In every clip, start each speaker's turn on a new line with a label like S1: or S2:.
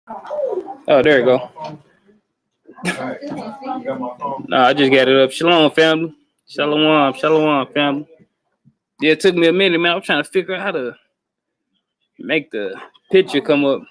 S1: Oh, there you go. No, I just got it up. Shalom, family. Shalom, shalom, family. Yeah, it took me a minute, man. I'm trying to figure out how to make the picture come up.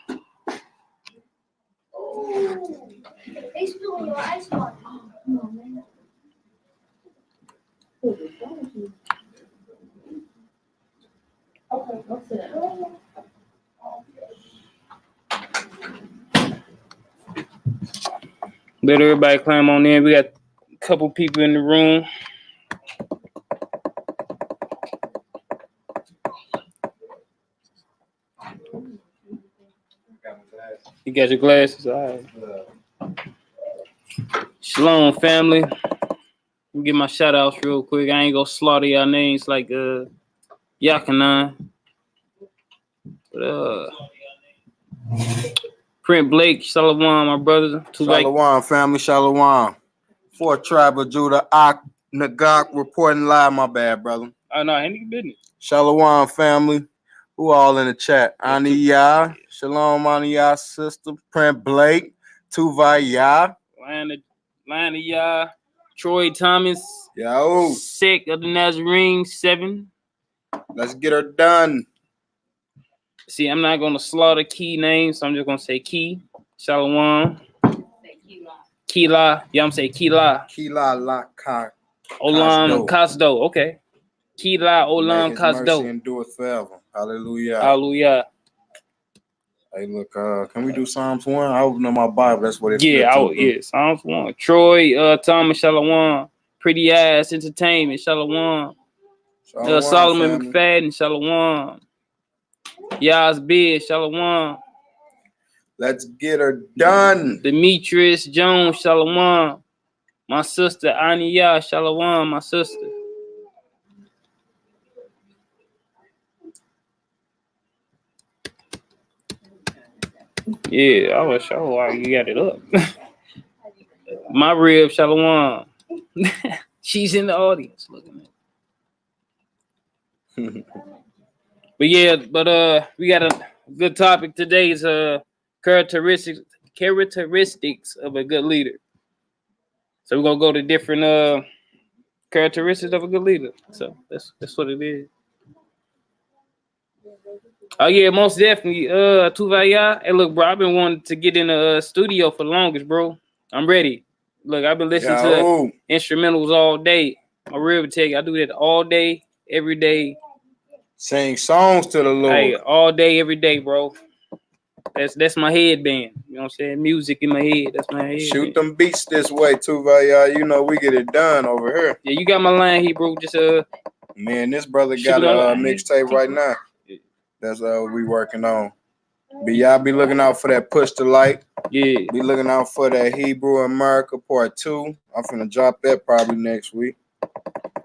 S1: Let everybody climb on in. We got a couple people in the room. You got your glasses? All right. Shalom, family. Let me get my shout outs real quick. I ain't gonna slaughter y'all names like Yakanan. But Print Blake, Shalom, my brother.
S2: Shalom, family, Shalom. Fourth tribe of Judah, Ak Nagak reporting live. My bad, brother.
S1: Oh no, any business.
S2: Shalom, family. Who all in the chat? Aniyah, Shalom, Aniyah, sister. Print Blake, Tuvaya,
S1: Lana, Troy Thomas.
S2: Yo.
S1: Sick of the Nazarene 7.
S2: Let's get her done.
S1: See, I'm not gonna slaughter key names, so I'm just gonna say Key. Shalom. Kila. Yeah, I'm saying Kila.
S2: Kila Laka.
S1: Olam Kasdo. Okay. Kila Olam Kasdo.
S2: Mercy endureth forever. Hallelujah.
S1: Hallelujah.
S2: Hey, look, can we do Psalms 1? I open up my Bible. That's what it's
S1: yeah, Psalms 1. Troy Thomas, Shalom. Pretty Ass Entertainment, Shalom. Solomon McFadden, Shalom. Yaz Bid, Shalom.
S2: Let's get her done.
S1: Demetrius Jones, Shalom. My sister Aniyah, Shalom, my sister. Yeah, I was sure why you got it up. My rib, Shalom. She's in the audience looking at it. But yeah, we got a good topic today. Is characteristics of a good leader. So we're gonna go to different characteristics of a good leader. So that's what it is. Oh yeah, most definitely. Tuvaya. Hey, look, bro, I've been wanting to get in the studio for the longest, bro. I'm ready. Look, I've been listening to instrumentals all day. I really tell you, I do that all day, every day.
S2: Sing songs to the Lord.
S1: Hey, all day, every day, bro. That's my headband. You know what I'm saying? Music in my head. That's my head.
S2: Shoot them beats this way, Tuvaya. You know we get it done over here.
S1: Yeah, you got my line here, bro. Just
S2: man, this brother got a mixtape right now. That's we working on. But y'all be looking out for that Push the Light.
S1: Yeah.
S2: Be looking out for that Hebrew America Part 2. I'm finna drop that probably next week.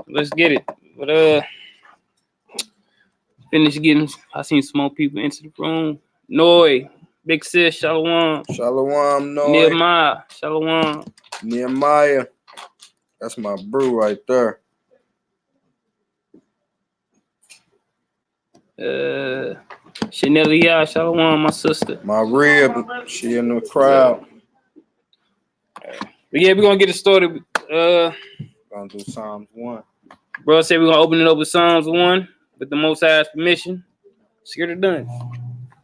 S1: Let's get it. But finish getting. I seen some more people into the room. Noi, Big Sis, Shalom.
S2: Shalom, Noi.
S1: Nehemiah, Shalom.
S2: Nehemiah. That's my brew right there.
S1: Chanelia, Shalom, my sister.
S2: My rib, she in the crowd.
S1: But yeah, we're gonna get it started.
S2: Gonna do Psalms 1.
S1: Bro said we're gonna open it up with Psalms 1 with the Most High's permission. Let's get it done.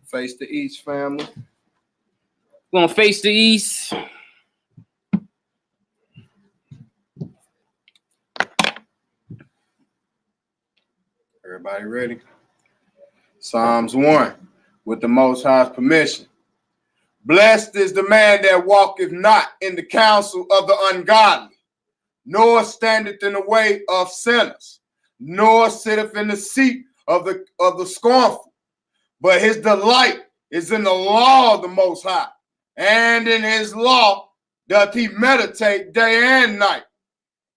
S2: Face the east, family.
S1: We're gonna face the east.
S2: Everybody ready? Psalms 1, with the Most High's permission. Blessed is the man that walketh not in the counsel of the ungodly, nor standeth in the way of sinners, nor sitteth in the seat of the scornful. But his delight is in the law of the Most High, and in his law doth he meditate day and night.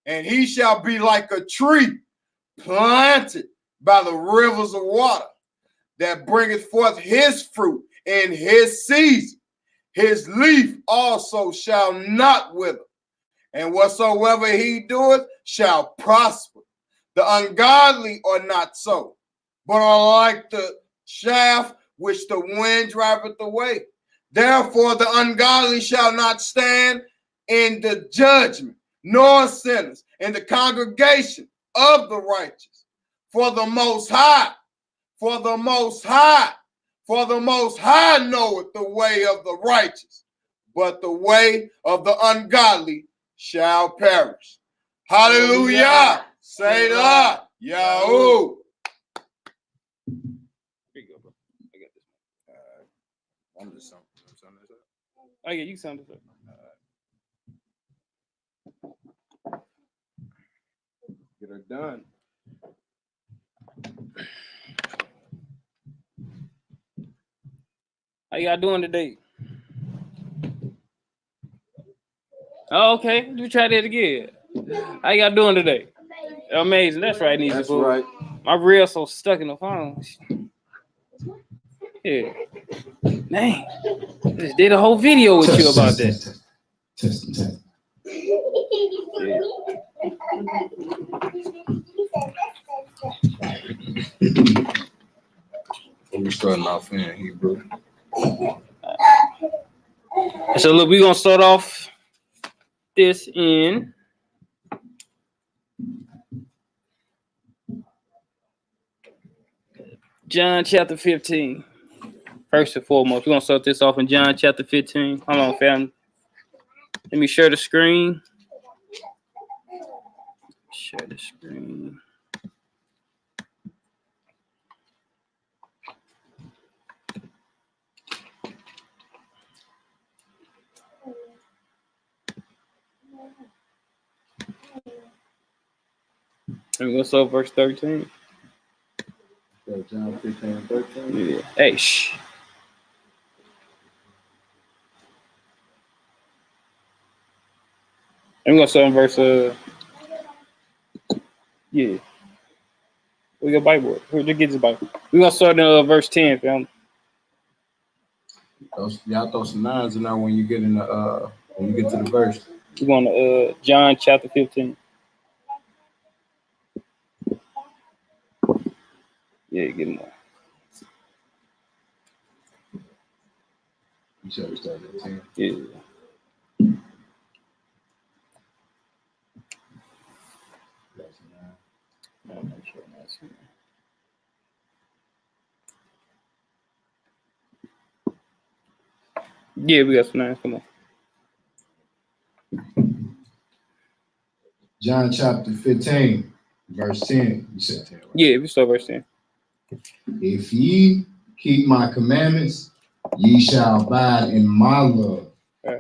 S2: And he shall be like a tree planted by the rivers of water, that bringeth forth his fruit in his season. His leaf also shall not wither, and whatsoever he doeth shall prosper. The ungodly are not so, but are like the shaft which the wind driveth away. Therefore, the ungodly shall not stand in the judgment, nor sinners in the congregation of the righteous. For the Most High, for the Most High, for the Most High knoweth the way of the righteous, but the way of the ungodly shall perish. Hallelujah. Say that. Yahoo.
S1: Here you go, bro. I got this.
S2: I'm just something.
S1: Oh yeah, you sound this up.
S2: Get her done.
S1: How y'all doing today? Oh, okay. We try that again. How y'all doing today? Amazing. That's right, Nisa.
S2: That's right.
S1: My reel so stuck in the phone. Yeah. Man. Just did a whole video with you about that.
S3: Test.
S1: Yeah.
S2: We're starting off in Hebrew.
S1: So look, we're gonna start off this in John chapter 15. First and foremost, we're gonna start this off in John chapter 15. Hold on, family. Let me share the screen. Share the screen. And we're gonna start verse 13.
S2: So John 15 and 13.
S1: Yeah. Hey, shh. And we're gonna start in verse yeah. We got Bible. Where'd you get this Bible? We're gonna start in verse 10, fam.
S2: Y'all throw some nines in there when you get in the when you get to the verse.
S1: We're going to John chapter 15. Yeah, get more.
S2: You said we started at 10.
S1: Yeah. Yeah, we got some nines. Come on.
S3: John chapter 15, verse 10. You said 10, right?
S1: Yeah, we start verse 10.
S3: If ye keep my commandments, ye shall abide in my love,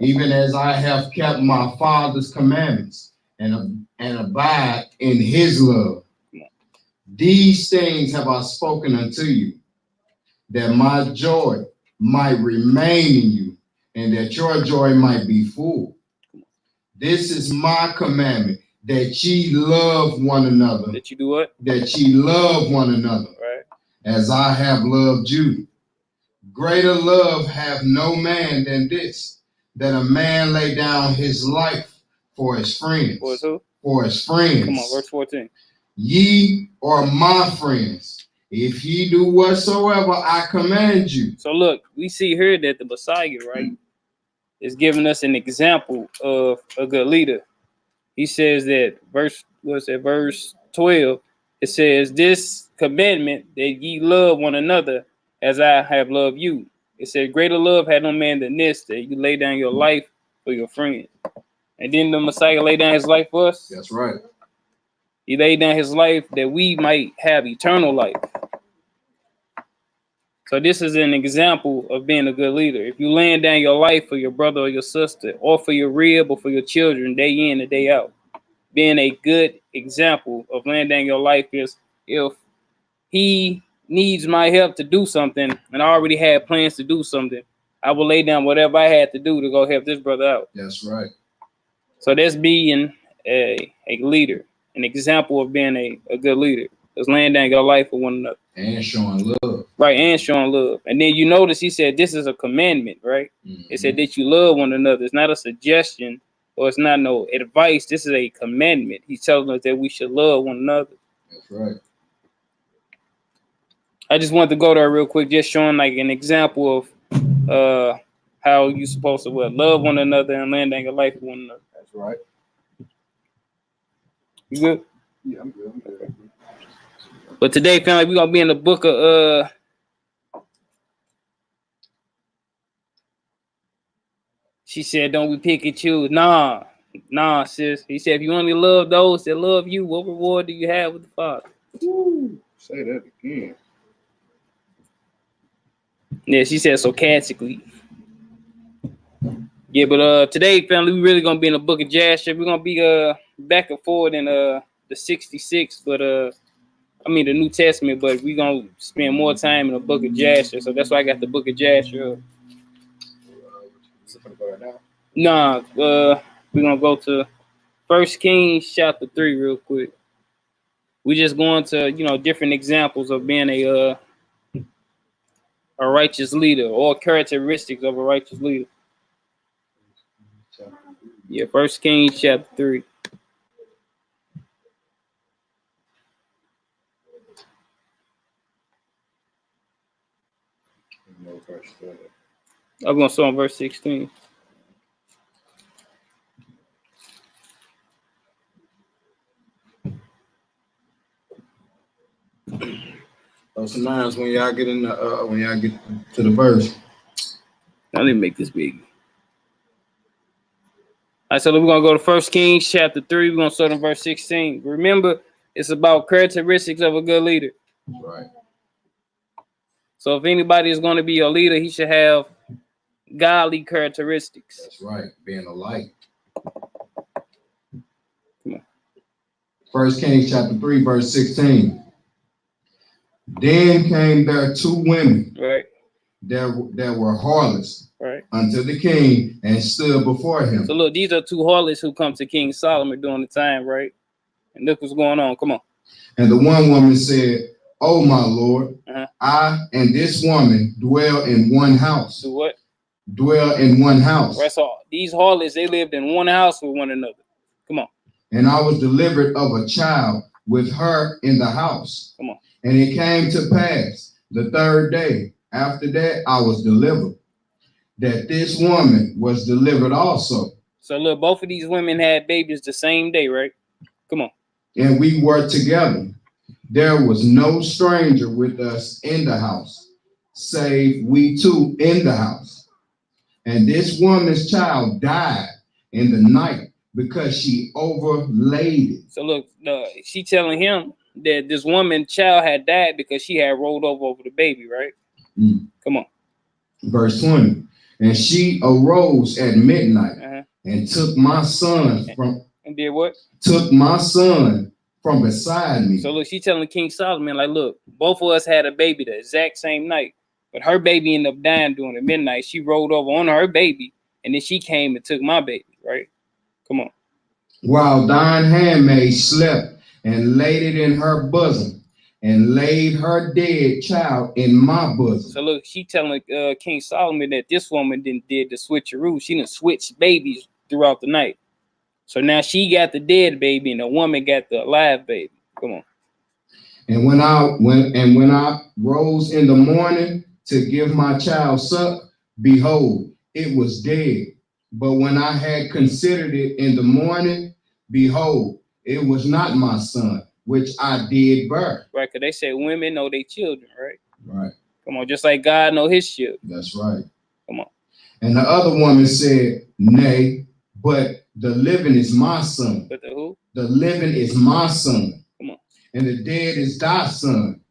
S3: even as I have kept my Father's commandments and abide in his love. These things have I spoken unto you, that my joy might remain in you, and that your joy might be full. This is my commandment, that ye love one another.
S1: That you do what?
S3: That ye love one another.
S1: Right.
S3: As I have loved you. Greater love hath no man than this, that a man lay down his life for his friends.
S1: For his who?
S3: For his friends.
S1: Come on, verse 14.
S3: Ye are my friends, if ye do whatsoever I command you.
S1: So look, we see here that the Messiah, right, is giving us an example of a good leader. He says that verse 12, it says, this commandment that ye love one another as I have loved you. It said, greater love had no man than this, that you lay down your life for your friends. And then the Messiah lay down his life for us.
S2: That's right.
S1: He laid down his life that we might have eternal life. So this is an example of being a good leader. If you laying down your life for your brother or your sister, or for your rib or for your children, day in and day out, being a good example of laying down your life is, if he needs my help to do something and I already had plans to do something, I will lay down whatever I had to do to go help this brother out.
S2: That's right.
S1: So that's being a leader, an example of being a good leader. Is laying down your life for one another.
S3: And showing love.
S1: Right, and showing love. And then you notice he said this is a commandment, right?
S3: Mm-hmm.
S1: It said that you love one another. It's not a suggestion or it's not no advice. This is a commandment. He's telling us that we should love one another.
S2: That's right.
S1: I just wanted to go there real quick, just showing like an example of how you supposed to love one another and land a life with one another.
S2: That's right.
S1: You good?
S2: Yeah, I'm good. I'm good.
S1: But today, family, we're gonna be in the book of she said, don't we pick and choose? Nah, sis. He said, if you only love those that love you, what reward do you have with the Father?
S2: Woo. Say that again.
S1: Yeah, she said sarcastically. Yeah, but today, family, we really gonna be in the book of Jasher. We're gonna be back and forth in the 66, but the New Testament, but we're gonna spend more time in the book of Jasher. So that's why I got the book of Jasher. Nah, we're gonna go to 1 Kings chapter 3 real quick. We just going to different examples of being a righteous leader or characteristics of a righteous leader. Yeah, 1 Kings chapter 3. I'm gonna start on verse 16.
S3: Those nines when y'all get in the when y'all get to the verse.
S1: Now let me make this big. All right, so we're gonna go to 1 Kings chapter 3. We're gonna start on verse 16. Remember, it's about characteristics of a good leader.
S3: Right.
S1: So if anybody is gonna be a leader, he should have godly characteristics.
S3: That's right. Being a light.
S1: Come on.
S3: 1 Kings chapter 3, verse 16. Then came there two women,
S1: right,
S3: that were harlots,
S1: right,
S3: unto the king, and stood before him.
S1: So look, these are two harlots who come to King Solomon during the time, right? And look what's going on. Come on.
S3: And the one woman said, "Oh my Lord, I and this woman dwell in one house."
S1: Do what?
S3: Dwell in one house.
S1: Right, so these harlots, they lived in one house with one another. Come on.
S3: And I was delivered of a child with her in the house.
S1: Come on.
S3: And it came to pass the third day after that I was delivered, that this woman was delivered also.
S1: So look, both of these women had babies the same day, right? Come on.
S3: And we were together. There was no stranger with us in the house, save we two in the house. And this woman's child died in the night because she overlaid it.
S1: So look, she telling him that this woman's child had died because she had rolled over the baby, right? Come on.
S3: Verse 20. And she arose at midnight and took my son from.
S1: And did what?
S3: Took my son from beside me.
S1: So look, she telling King Solomon, like, look, both of us had a baby the exact same night, but her baby ended up dying during the midnight. She rolled over on her baby, and then she came and took my baby, right? Come on.
S3: While thine handmaid slept and laid it in her bosom, and laid her dead child in my bosom.
S1: So look, she telling King Solomon that this woman did the switcheroo. She didn't switch babies throughout the night. So now she got the dead baby, and the woman got the alive baby. Come on.
S3: And when I rose in the morning to give my child suck, behold, it was dead. But when I had considered it in the morning, behold, it was not my son, which I did bear.
S1: Right, because they say women know their children, right?
S3: Right.
S1: Come on, just like God know his children.
S3: That's right.
S1: Come on.
S3: And the other woman said, nay, but the living is my son.
S1: But the who?
S3: The living is my son.
S1: Come on.
S3: And the dead is thy son.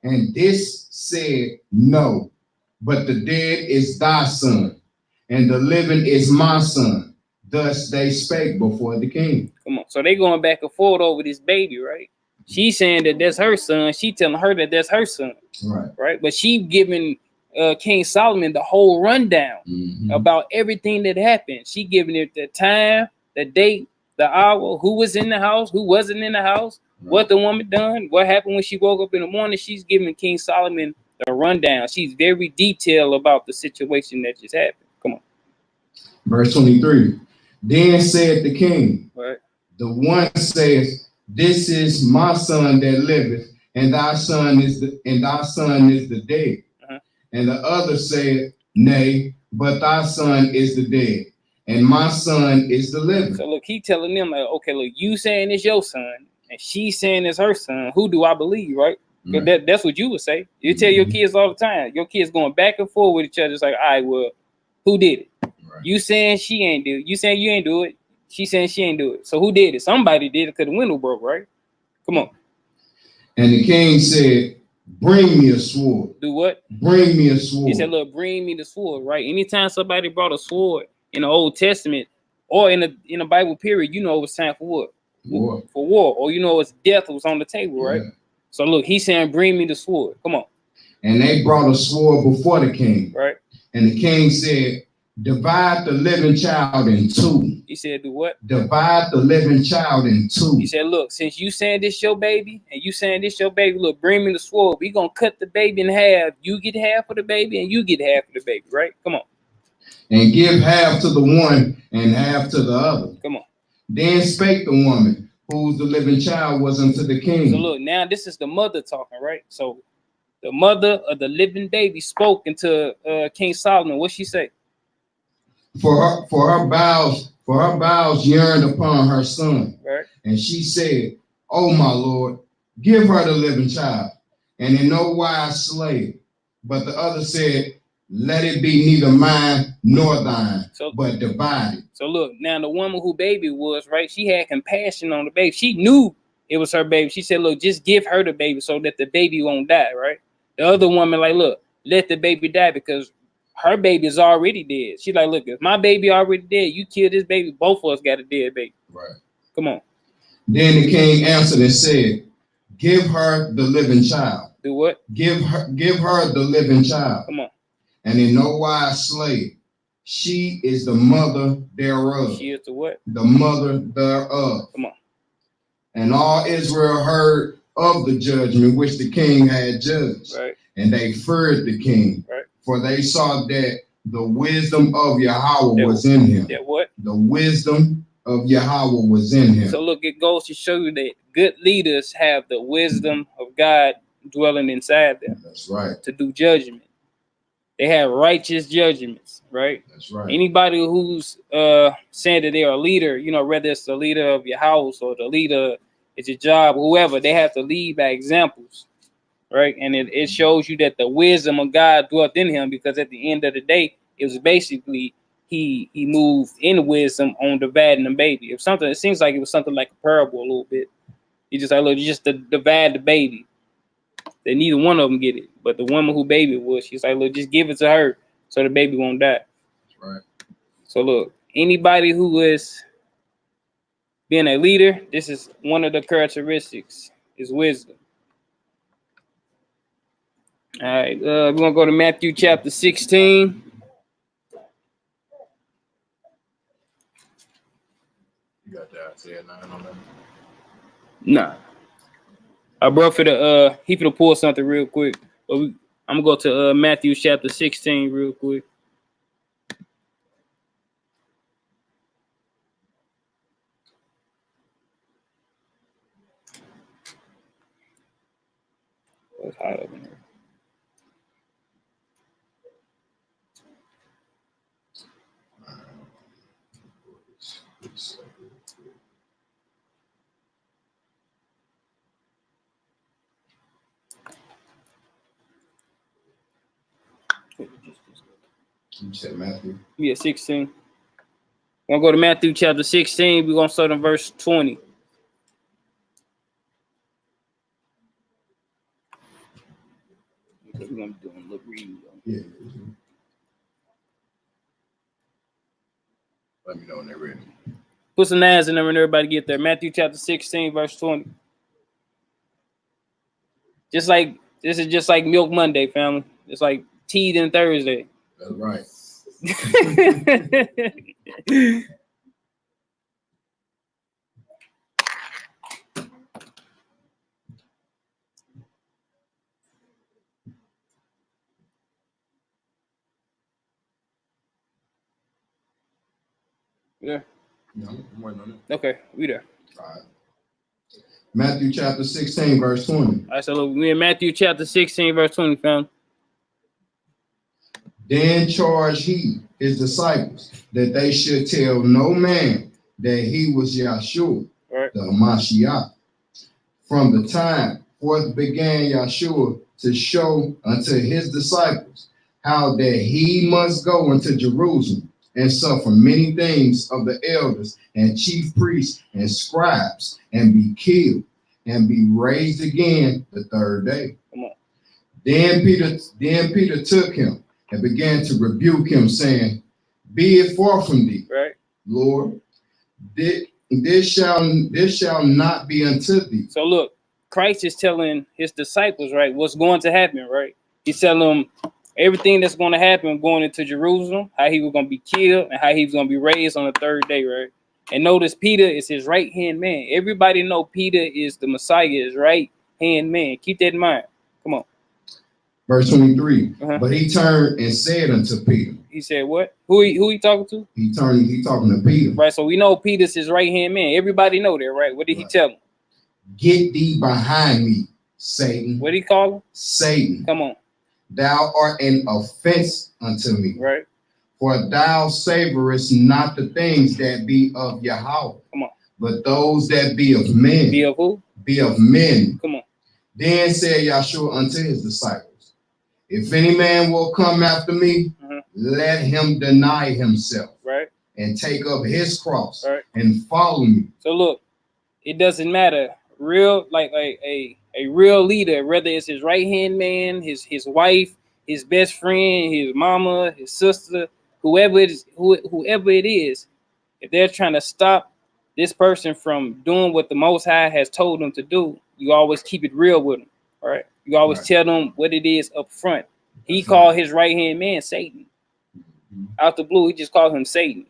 S3: And this said, no, but the dead is thy son, and the living is my son. Thus they spake before the king.
S1: Come on. So they going back and forth over this baby, right? She's saying that that's her son. She telling her that that's her son.
S3: Right.
S1: Right. But she giving King Solomon the whole rundown about everything that happened. She giving it the time, the date, the hour, who was in the house, who wasn't in the house, what the woman done, what happened when she woke up in the morning. She's giving King Solomon the rundown. She's very detailed about the situation that just happened. Come on.
S3: Verse 23. Then said the king,
S1: right.
S3: The one says, this is my son that liveth, and thy son is the dead. And the other said, nay, but thy son is the dead, and my son is the living.
S1: So look, he telling them like, okay, look, you saying it's your son, and she saying it's her son. Who do I believe, right? Because that's what you would say. You tell your kids all the time. Your kids going back and forth with each other. It's like, all right, well, who did it? Right. You saying she ain't do it. You saying you ain't do it. She saying she ain't do it. So who did it? Somebody did it because the window broke, right? Come on.
S3: And the king said, bring me a sword.
S1: Do what?
S3: Bring me a sword.
S1: He said, look, bring me the sword, right? Anytime somebody brought a sword in the Old Testament or in the Bible period, you know it was time for what?
S3: War.
S1: For war. Or you know it's death was on the table, right? Yeah. So look, he's saying, bring me the sword. Come on.
S3: And they brought a sword before the king.
S1: Right.
S3: And the king said, divide the living child in two.
S1: He said, do what?
S3: Divide the living child in two.
S1: He said, look, since you saying this your baby, and you saying this your baby, look, bring me the sword. We gonna cut the baby in half. You get half of the baby, and you get half of the baby, right? Come on.
S3: And give half to the one and half to the other.
S1: Come on.
S3: Then spake the woman, whose the living child was unto the king.
S1: So look, now this is the mother talking, right? So the mother of the living baby spoke into King Solomon. What she say?
S3: For her bowels yearned upon her son.
S1: Right.
S3: And she said, oh my Lord, give her the living child, and in no wise slay it. But the other said, let it be neither mine nor thine, but divided. So
S1: look, now the woman who baby was, right, she had compassion on the baby. She knew it was her baby. She said, look, just give her the baby so that the baby won't die, right? The other woman, like, look, let the baby die because her baby is already dead. She's like, look, if my baby already dead, you kill this baby, both of us got a dead baby.
S3: Right.
S1: Come on.
S3: Then the king answered and said, give her the living child.
S1: Do what?
S3: Give her the living child.
S1: Come on.
S3: And in no wise slay. She is the mother thereof.
S1: She is the what?
S3: The mother thereof.
S1: Come on.
S3: And all Israel heard of the judgment which the king had judged.
S1: Right.
S3: And they feared the king.
S1: Right.
S3: For they saw that the wisdom of Yahweh was in him.
S1: That what?
S3: The wisdom of Yahweh was in him.
S1: So look, it goes to show you that good leaders have the wisdom of God dwelling inside them.
S3: That's right.
S1: To do judgment. They have righteous judgments, right?
S3: That's right.
S1: Anybody who's saying that they're a leader, you know, whether it's the leader of your house or the leader at your job, whoever, they have to lead by examples, right? And it shows you that the wisdom of God dwelt in him, because at the end of the day, it was basically he moved in wisdom on dividing the baby. If something, it seems like it was something like a parable a little bit. He just like, look, just to divide the baby. That neither one of them get it. But the woman who baby was, she's like, look, just give it to her so the baby won't die.
S3: That's right.
S1: So look, anybody who is being a leader, this is one of the characteristics, is wisdom. All right, we're going to go to Matthew chapter 16.
S2: You got that Isaiah 9 on that?
S1: Nah. I brought for the he finna pull something real quick. But I'm gonna go to Matthew chapter 16 real quick. It's hot up in here.
S3: You said Matthew?
S1: Yeah, 16. We're gonna go to Matthew chapter 16. We're gonna start in verse 20. We're gonna be doing a little reading.
S3: Yeah.
S2: Let me know when they're ready.
S1: Put some nines in there when everybody get there. Matthew chapter 16, verse 20. Just like this is just like Milk Monday, family. It's like Tea and Thursday.
S3: That's right.
S1: Yeah.
S2: No, I'm waiting on it.
S1: Okay, we there.
S3: All right. Matthew chapter 16, verse 20.
S1: All right, so look, we in Matthew chapter 16, verse 20, fam.
S3: Then charged he his disciples that they should tell no man that he was Yahshua,
S1: Right.
S3: the Mashiach. From the time forth began Yahshua to show unto his disciples how that he must go into Jerusalem and suffer many things of the elders and chief priests and scribes, and be killed and be raised again the third day.
S1: Come on.
S3: Then Peter took him and began to rebuke him, saying, Be it far from thee,
S1: Right.
S3: Lord. This shall not be unto thee.
S1: So look, Christ is telling his disciples, right, what's going to happen, right? He's telling them everything that's going to happen going into Jerusalem, how he was going to be killed, and how he was going to be raised on the third day, right? And notice Peter is his right-hand man. Everybody know Peter is the Messiah, his right-hand man. Keep that in mind. Come on.
S3: Verse 23.
S1: Uh-huh.
S3: But he turned and said unto Peter.
S1: He said what? Who he talking to?
S3: He talking to Peter.
S1: Right, so we know Peter's his right-hand man. Everybody know that, right? What did he tell him?
S3: Get thee behind me, Satan.
S1: What did he call him?
S3: Satan.
S1: Come on.
S3: Thou art an offense unto me.
S1: Right.
S3: For thou savorest not the things that be of Yahweh.
S1: Come on.
S3: But those that be of men.
S1: Be of who?
S3: Be of men.
S1: Come on.
S3: Then said Yahshua unto his disciples, If any man will come after me, let him deny himself.
S1: Right.
S3: And take up his cross.
S1: Right.
S3: And follow me.
S1: So look, it doesn't matter. Real, like a real leader, whether it's his right-hand man, his wife, his best friend, his mama, his sister, whoever it is, if they're trying to stop this person from doing what the Most High has told them to do, you always keep it real with them. All right. You always tell them what it is up front. He called his right-hand man Satan. Out the blue, he just called him Satan.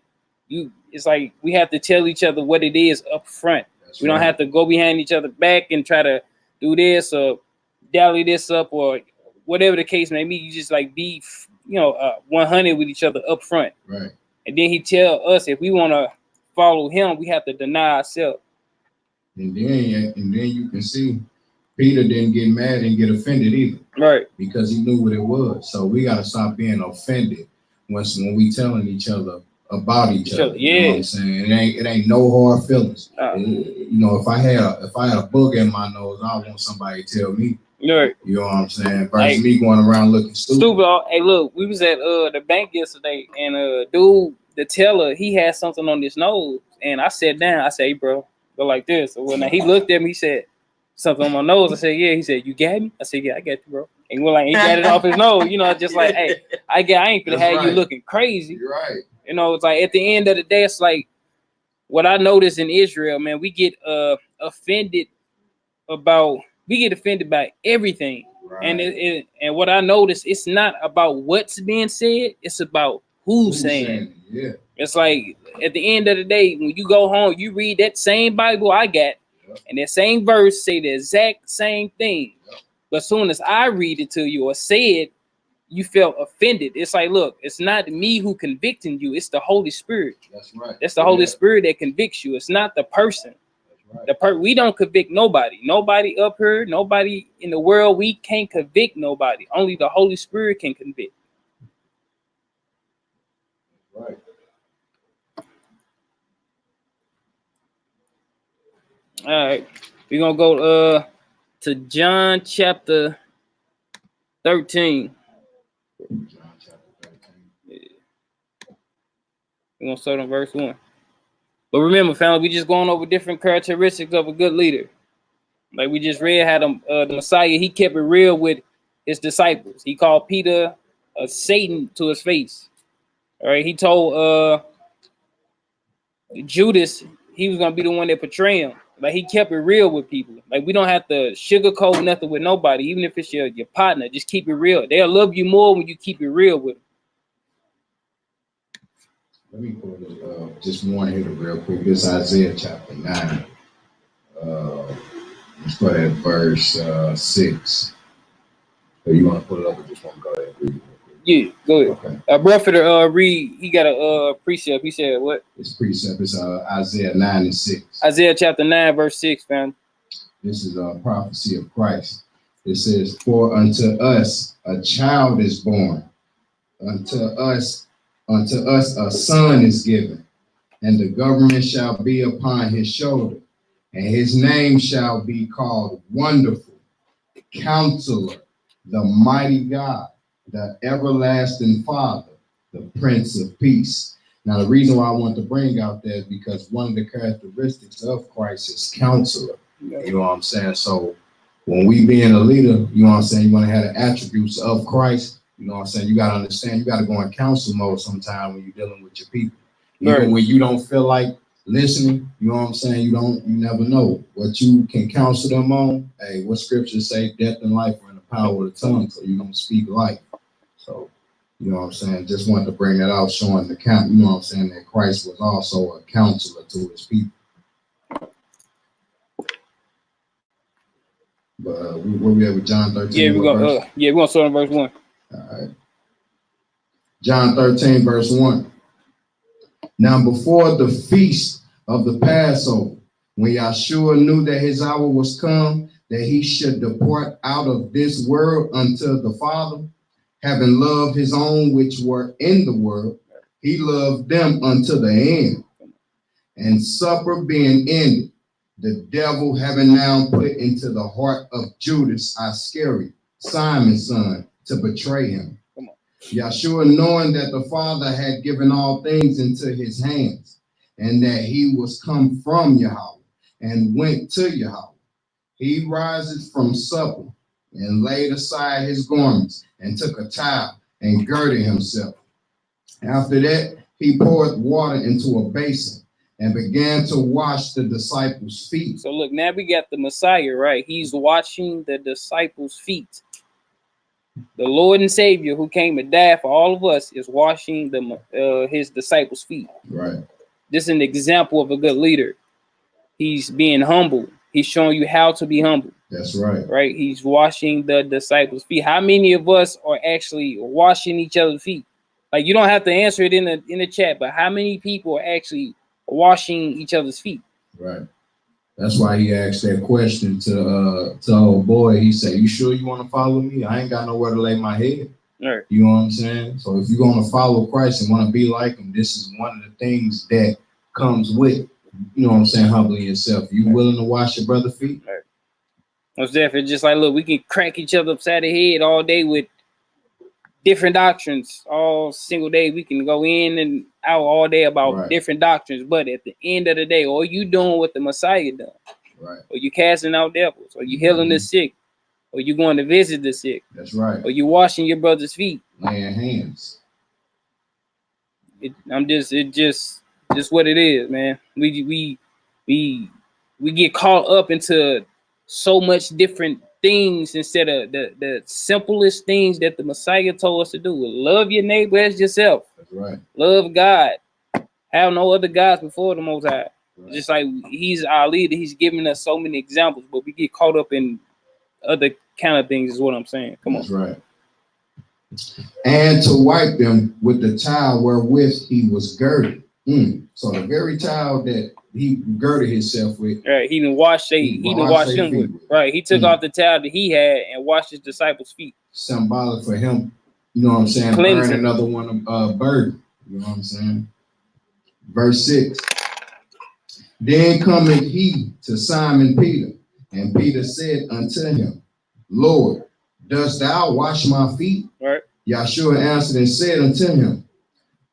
S1: It's like we have to tell each other what it is up front. We don't have to go behind each other back and try to do this or dally this up or whatever the case may be. You just like be, 100 with each other up front.
S3: Right.
S1: And then he tell us if we want to follow him, we have to deny ourselves.
S3: And then you can see Peter didn't get mad and get offended either.
S1: Right.
S3: Because he knew what it was. So we got to stop being offended when we telling each other about each other.
S1: Yeah.
S3: You know what I'm saying? It ain't no hard feelings. If I had a bug in my nose, I want somebody to tell me.
S1: Right.
S3: You know what I'm saying? Versus me going around looking stupid.
S1: Hey, look, we was at the bank yesterday, and dude, the teller, he had something on his nose, and I sat down. I said, hey, bro, go like this. So when he looked at me, he said, something on my nose. I said, yeah. He said, you got me? I said, yeah, I got you, bro. And we're like, he got it off his nose. Just like, hey, I ain't gonna have you looking crazy.
S3: You're right.
S1: It's like at the end of the day, it's like what I noticed in Israel, man, we get offended by everything. Right. And what I noticed, it's not about what's being said, it's about who's saying it.
S3: Yeah.
S1: It's like at the end of the day, when you go home, you read that same Bible I got, and that same verse say the exact same thing. But as soon as I read it to you or say it, you felt offended. It's like, look, it's not me who convicting you, it's the Holy Spirit.
S3: That's right.
S1: That's the Holy Spirit that convicts you. It's not the person. Right. We don't convict nobody. Nobody up here, nobody in the world, we can't convict nobody. Only the Holy Spirit can convict.
S3: Right.
S1: All right. We're gonna go to John chapter 13.
S3: John chapter 13.
S1: Yeah. We're gonna start on verse 1. But remember, family, we just going over different characteristics of a good leader. Like we just read how the Messiah, he kept it real with his disciples. He called Peter Satan to his face. All right, he told Judas he was gonna be the one that betray him. Like he kept it real with people. Like we don't have to sugarcoat nothing with nobody, even if it's your partner. Just keep it real. They'll love you more when you keep it real with them.
S3: Let me pull it just one here real quick. This Isaiah chapter 9. Let's go ahead, verse 6. So you want to pull it up or just want to go ahead and read it?
S1: Yeah, go ahead.
S3: Okay.
S1: Brother read, he got a precept. He said what?
S3: It's precept. It's Isaiah 9 and 6.
S1: Isaiah chapter 9, verse 6, fam.
S3: This is a prophecy of Christ. It says, For unto us a child is born, unto us a son is given, and the government shall be upon his shoulder, and his name shall be called Wonderful, Counselor, the Mighty God, the Everlasting Father, the Prince of Peace. Now, the reason why I want to bring out that is because one of the characteristics of Christ is counselor. You know what I'm saying? So when we being a leader, you know what I'm saying, you want to have the attributes of Christ. You know what I'm saying? You got to understand, you got to go in counsel mode sometime when you're dealing with your people. Even when you don't feel like listening, you know what I'm saying? You never know what you can counsel them on. Hey, what scriptures say death and life are in the power of the tongue, so you're going to speak life. So, you know what I'm saying? Just wanted to bring that out, showing the count, you know what I'm saying, that Christ was also a counselor to his people. But where we at with John 13?
S1: Yeah, we're gonna start on verse 1.
S3: All right. John 13, verse 1. Now before the feast of the Passover, when Yahshua knew that his hour was come, that he should depart out of this world unto the Father, having loved his own which were in the world, he loved them unto the end. And supper being ended, the devil having now put into the heart of Judas Iscariot, Simon's son, to betray him. Yahshua, knowing that the Father had given all things into his hands, and that he was come from Yahweh, and went to Yahweh, he rises from supper, and laid aside his garments, and took a towel, and girded himself. After that, he poured water into a basin, and began to wash the disciples' feet.
S1: So look, now we got the Messiah, right? He's washing the disciples' feet. The Lord and Savior who came to die for all of us is washing his disciples' feet.
S3: Right.
S1: This is an example of a good leader. He's being humble. He's showing you how to be humble.
S3: That's right.
S1: Right? He's washing the disciples' feet. How many of us are actually washing each other's feet? Like, you don't have to answer it in the chat, but how many people are actually washing each other's feet?
S3: Right. That's why he asked that question to old boy. He said, "You sure you want to follow me? I ain't got nowhere to lay my head."
S1: Right.
S3: You know what I'm saying? So if you're going to follow Christ and want to be like him, this is one of the things that comes with, you know what I'm saying, humbling yourself. You willing to wash your brother's feet?
S1: Right. Most definitely. Just like, look, we can crack each other upside the head all day with different doctrines. All single day, we can go in and out all day about different doctrines. But at the end of the day, all you doing what the Messiah done.
S3: Right.
S1: Or you casting out devils, or you healing the sick, or you going to visit the sick.
S3: That's right.
S1: Or you washing your brother's feet.
S3: Laying hands.
S1: It's just what it is, man. We get caught up into so much different things instead of the simplest things that the Messiah told us to do. Love your neighbor as yourself.
S3: That's right.
S1: Love God. Have no other gods before the Most High.
S3: Right.
S1: Just like he's our leader, he's giving us so many examples, but we get caught up in other kind of things is what I'm saying. Come on.
S3: That's right. And to wipe them with the towel wherewith he was girded. So the very towel that he girded himself with.
S1: Right. He didn't wash them with. Right. He took off the towel that he had and washed his disciples' feet.
S3: Symbolic for him, you know what I'm saying? Burn another one of burden. You know what I'm saying? Verse 6. Then cometh he to Simon Peter, and Peter said unto him, Lord, dost thou wash my feet?
S1: Right.
S3: Yahshua answered and said unto him,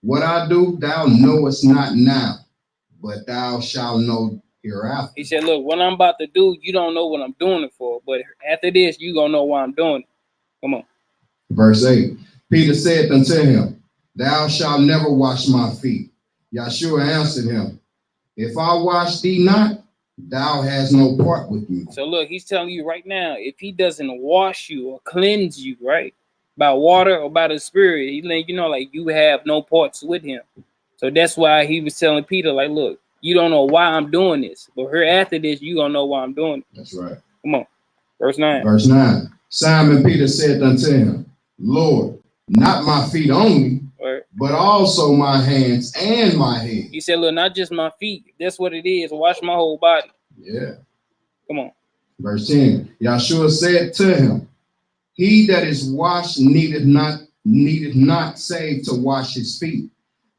S3: What I do thou knowest not now, but thou shalt know hereafter.
S1: He said, look, what I'm about to do, you don't know what I'm doing it for, but after this, you gonna know why I'm doing it. Come on.
S3: Verse 8. Peter said unto him, Thou shalt never wash my feet. Yahshua answered him, If I wash thee not, thou hast no part with me.
S1: So look, he's telling you right now, if he doesn't wash you or cleanse you, right, by water or by the Spirit, he letting you know, like, you have no parts with him. So that's why he was telling Peter, like, look, you don't know why I'm doing this, but here after this, you gonna know why I'm doing it.
S3: That's right.
S1: Come on. Verse 9.
S3: Verse 9. Simon Peter said unto him, Lord, not my feet only,
S1: right,
S3: but also my hands and my head.
S1: He said, look, not just my feet. That's what it is. Wash my whole body.
S3: Yeah.
S1: Come on.
S3: Verse 10. Yahshua said to him, He that is washed needeth not needeth not save to wash his feet,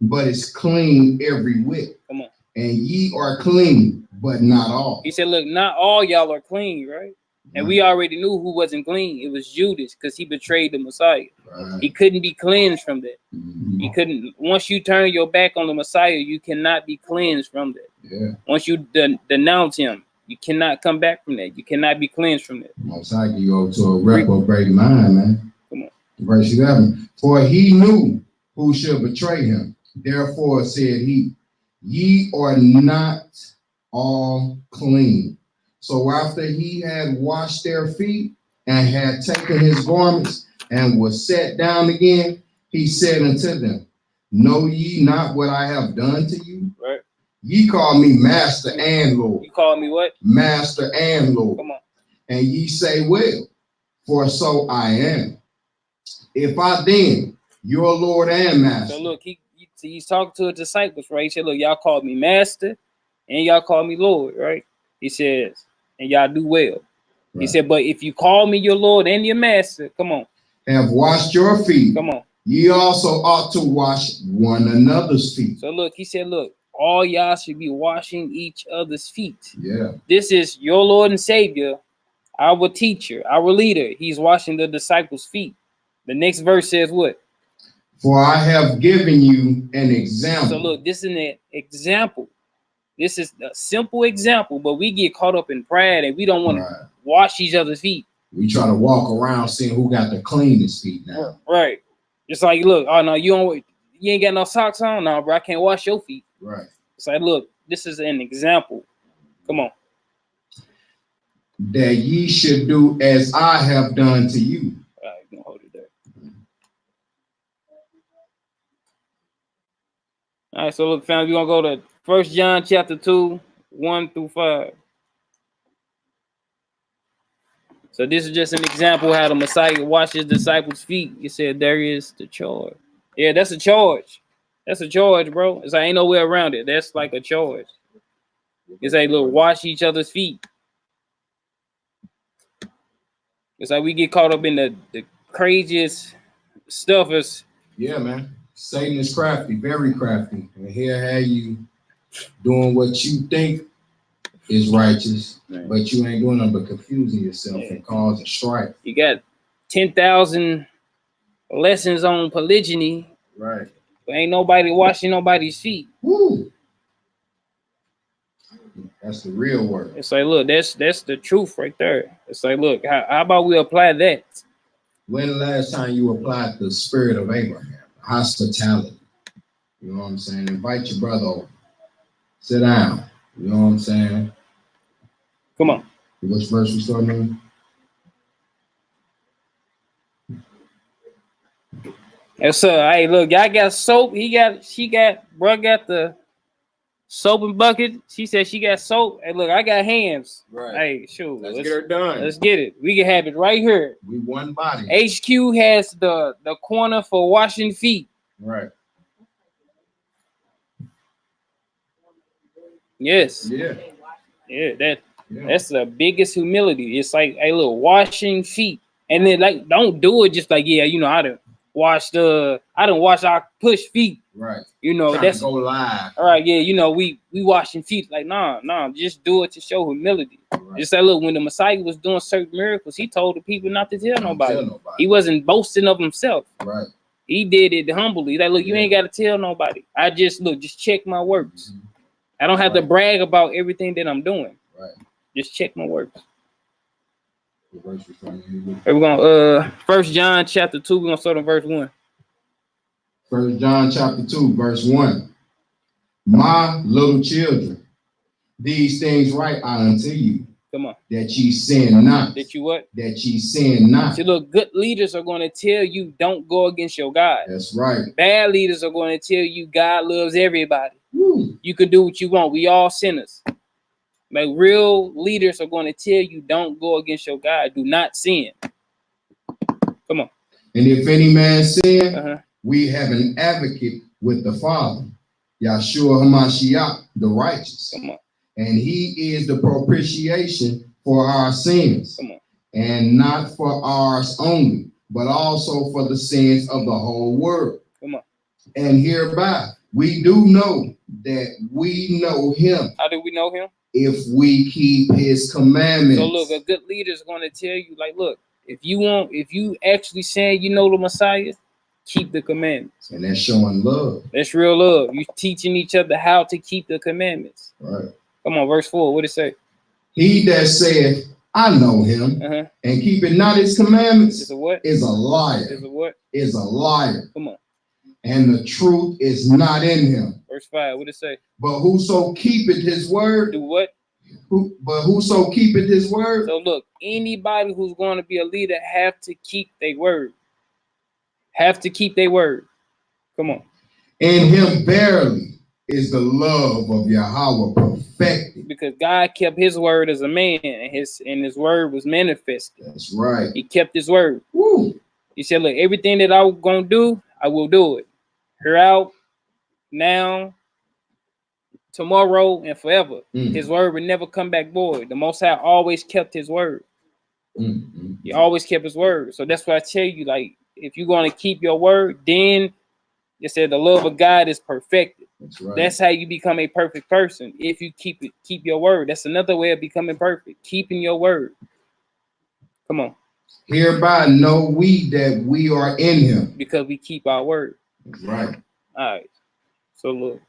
S3: but is clean every whit.
S1: Come on.
S3: And ye are clean, but not all.
S1: He said, look, not all y'all are clean, right? And we already knew who wasn't clean. It was Judas, because he betrayed the Messiah.
S3: Right.
S1: He couldn't be cleansed from that.
S3: Mhm.
S1: He couldn't. Once you turn your back on the Messiah, you cannot be cleansed from that.
S3: Yeah.
S1: Once you denounce him, you cannot come back from that. You cannot be cleansed from that.
S3: Most High give you over to a reprobate mind, man.
S1: Come on.
S3: Verse 11. For he knew who should betray him. Therefore said he, ye are not all clean. So after he had washed their feet and had taken his garments and was set down again, he said unto them, know ye not what I have done to you?
S1: Right.
S3: Ye call me master and Lord.
S1: You call me what?
S3: Master and Lord.
S1: Come on.
S3: And ye say, well, for so I am. If I then, your Lord and Master.
S1: So look, he's talking to his disciples, right? He said, look, y'all call me master and y'all call me Lord, right? He says, and y'all do well. Right. He said, but if you call me your Lord and your master, come on.
S3: Have washed your feet.
S1: Come on.
S3: Ye also ought to wash one another's feet.
S1: So look, he said, look, all y'all should be washing each other's feet.
S3: Yeah.
S1: This is your Lord and Savior, our teacher, our leader. He's washing the disciples' feet. The next verse says what?
S3: For I have given you an example.
S1: So look, this is an example. This is a simple example, but we get caught up in pride and we don't want to wash each other's feet.
S3: We try to walk around seeing who got the cleanest feet now.
S1: Right. Just like, look, oh no, you ain't got no socks on? No, bro, I can't wash your feet.
S3: Right.
S1: It's like, look, this is an example. Come on.
S3: That ye should do as I have done to you.
S1: All right, gonna hold it there. All right, so look, fam, we're gonna go to 1 John chapter 2, 1 through 5. So this is just an example how the Messiah washed his disciples' feet. He said, there is the charge. Yeah, that's a charge. That's a charge, bro. It's like ain't no way around it. That's like a charge. It's like, look, wash each other's feet. It's like we get caught up in the craziest stuff.
S3: Yeah, man. Satan is crafty, very crafty. And he'll have you doing what you think is righteous, but you ain't doing nothing but confusing yourself and causing strife.
S1: You got 10,000 lessons on polygyny.
S3: Right.
S1: But ain't nobody washing nobody's feet.
S3: Woo. That's the real word.
S1: It's like, look, that's the truth right there. It's like, look, how about we apply that?
S3: When the last time you applied the spirit of Abraham, hospitality? You know what I'm saying? Invite your brother over. Sit down. You know what I'm saying?
S1: Come on.
S3: Which verse we starting on?
S1: Yes, sir. Hey, look, y'all got soap. Bro got the soap and bucket. She said she got soap. Hey, look, I got hands.
S3: Right.
S1: Hey, sure.
S3: Let's get her done.
S1: Let's get it. We can have it right here.
S3: We one body.
S1: HQ has the corner for washing feet.
S3: Right.
S1: Yes.
S3: Yeah.
S1: Yeah, that's the biggest humility. It's like, hey, look, washing feet. And then like don't do it just like, yeah, you know, I done wash our push feet.
S3: Right.
S1: You know,
S3: that's go live.
S1: All right, yeah, you know, we washing feet. Like, nah, just do it to show humility. Right. Just like, look, when the Messiah was doing certain miracles, he told the people not to tell nobody. He wasn't boasting of himself.
S3: Right.
S1: He did it humbly. Like, look, you ain't got to tell nobody. I just check my works. Mm-hmm. I don't have to brag about everything that I'm doing.
S3: Right.
S1: Just check my works. We're going 1 John chapter 2, we're gonna start on verse 1.
S3: 1 John chapter 2, verse 1. My little children, these things write I unto you.
S1: Come on.
S3: That ye sin not.
S1: That you what?
S3: That ye sin not.
S1: See, look, good leaders are going to tell you don't go against your God.
S3: That's right.
S1: Bad leaders are going to tell you God loves everybody.
S3: Woo.
S1: You can do what you want. We all sinners. Like real leaders are going to tell you don't go against your God. Do not sin. Come on.
S3: And if any man sin, we have an advocate with the Father, Yahshua HaMashiach, the righteous.
S1: Come on.
S3: And he is the propitiation for our sins.
S1: Come on.
S3: And not for ours only, but also for the sins of the whole world.
S1: Come on.
S3: And hereby we do know that we know him.
S1: How do we know him?
S3: If we keep his commandments.
S1: So look, a good leader is going to tell you, like, look, if you actually saying you know the Messiah, keep the commandments.
S3: And that's showing love.
S1: That's real love. You teaching each other how to keep the commandments.
S3: Right.
S1: Come on, verse 4. What it say?
S3: He that saith, I know him, and keepeth not his commandments
S1: is a what?
S3: Is a liar.
S1: Is a what?
S3: Is a liar.
S1: Come on.
S3: And the truth is not in him.
S1: Verse 5, what it say?
S3: But whoso keepeth his word.
S1: Do what?
S3: But whoso keepeth his word.
S1: So look, anybody who's going to be a leader have to keep their word. Have to keep their word. Come on.
S3: In him verily is the love of Yahweh perfected.
S1: Because God kept his word as a man, and his word was manifested.
S3: That's right.
S1: He kept his word.
S3: Woo.
S1: He said, look, everything that I'm going to do, I will do it. Here out, now, tomorrow, and forever. His word would never come back void. The Most High always kept his word. He always kept his word. So that's why I tell you, like, if you're going to keep your word, then it said the love of God is perfected.
S3: That's right.
S1: That's how you become a perfect person. If you keep your word. That's another way of becoming perfect. Keeping your word. Come on. Hereby
S3: know we that we are in him.
S1: Because we keep our word.
S3: That's right.
S1: All right. So look,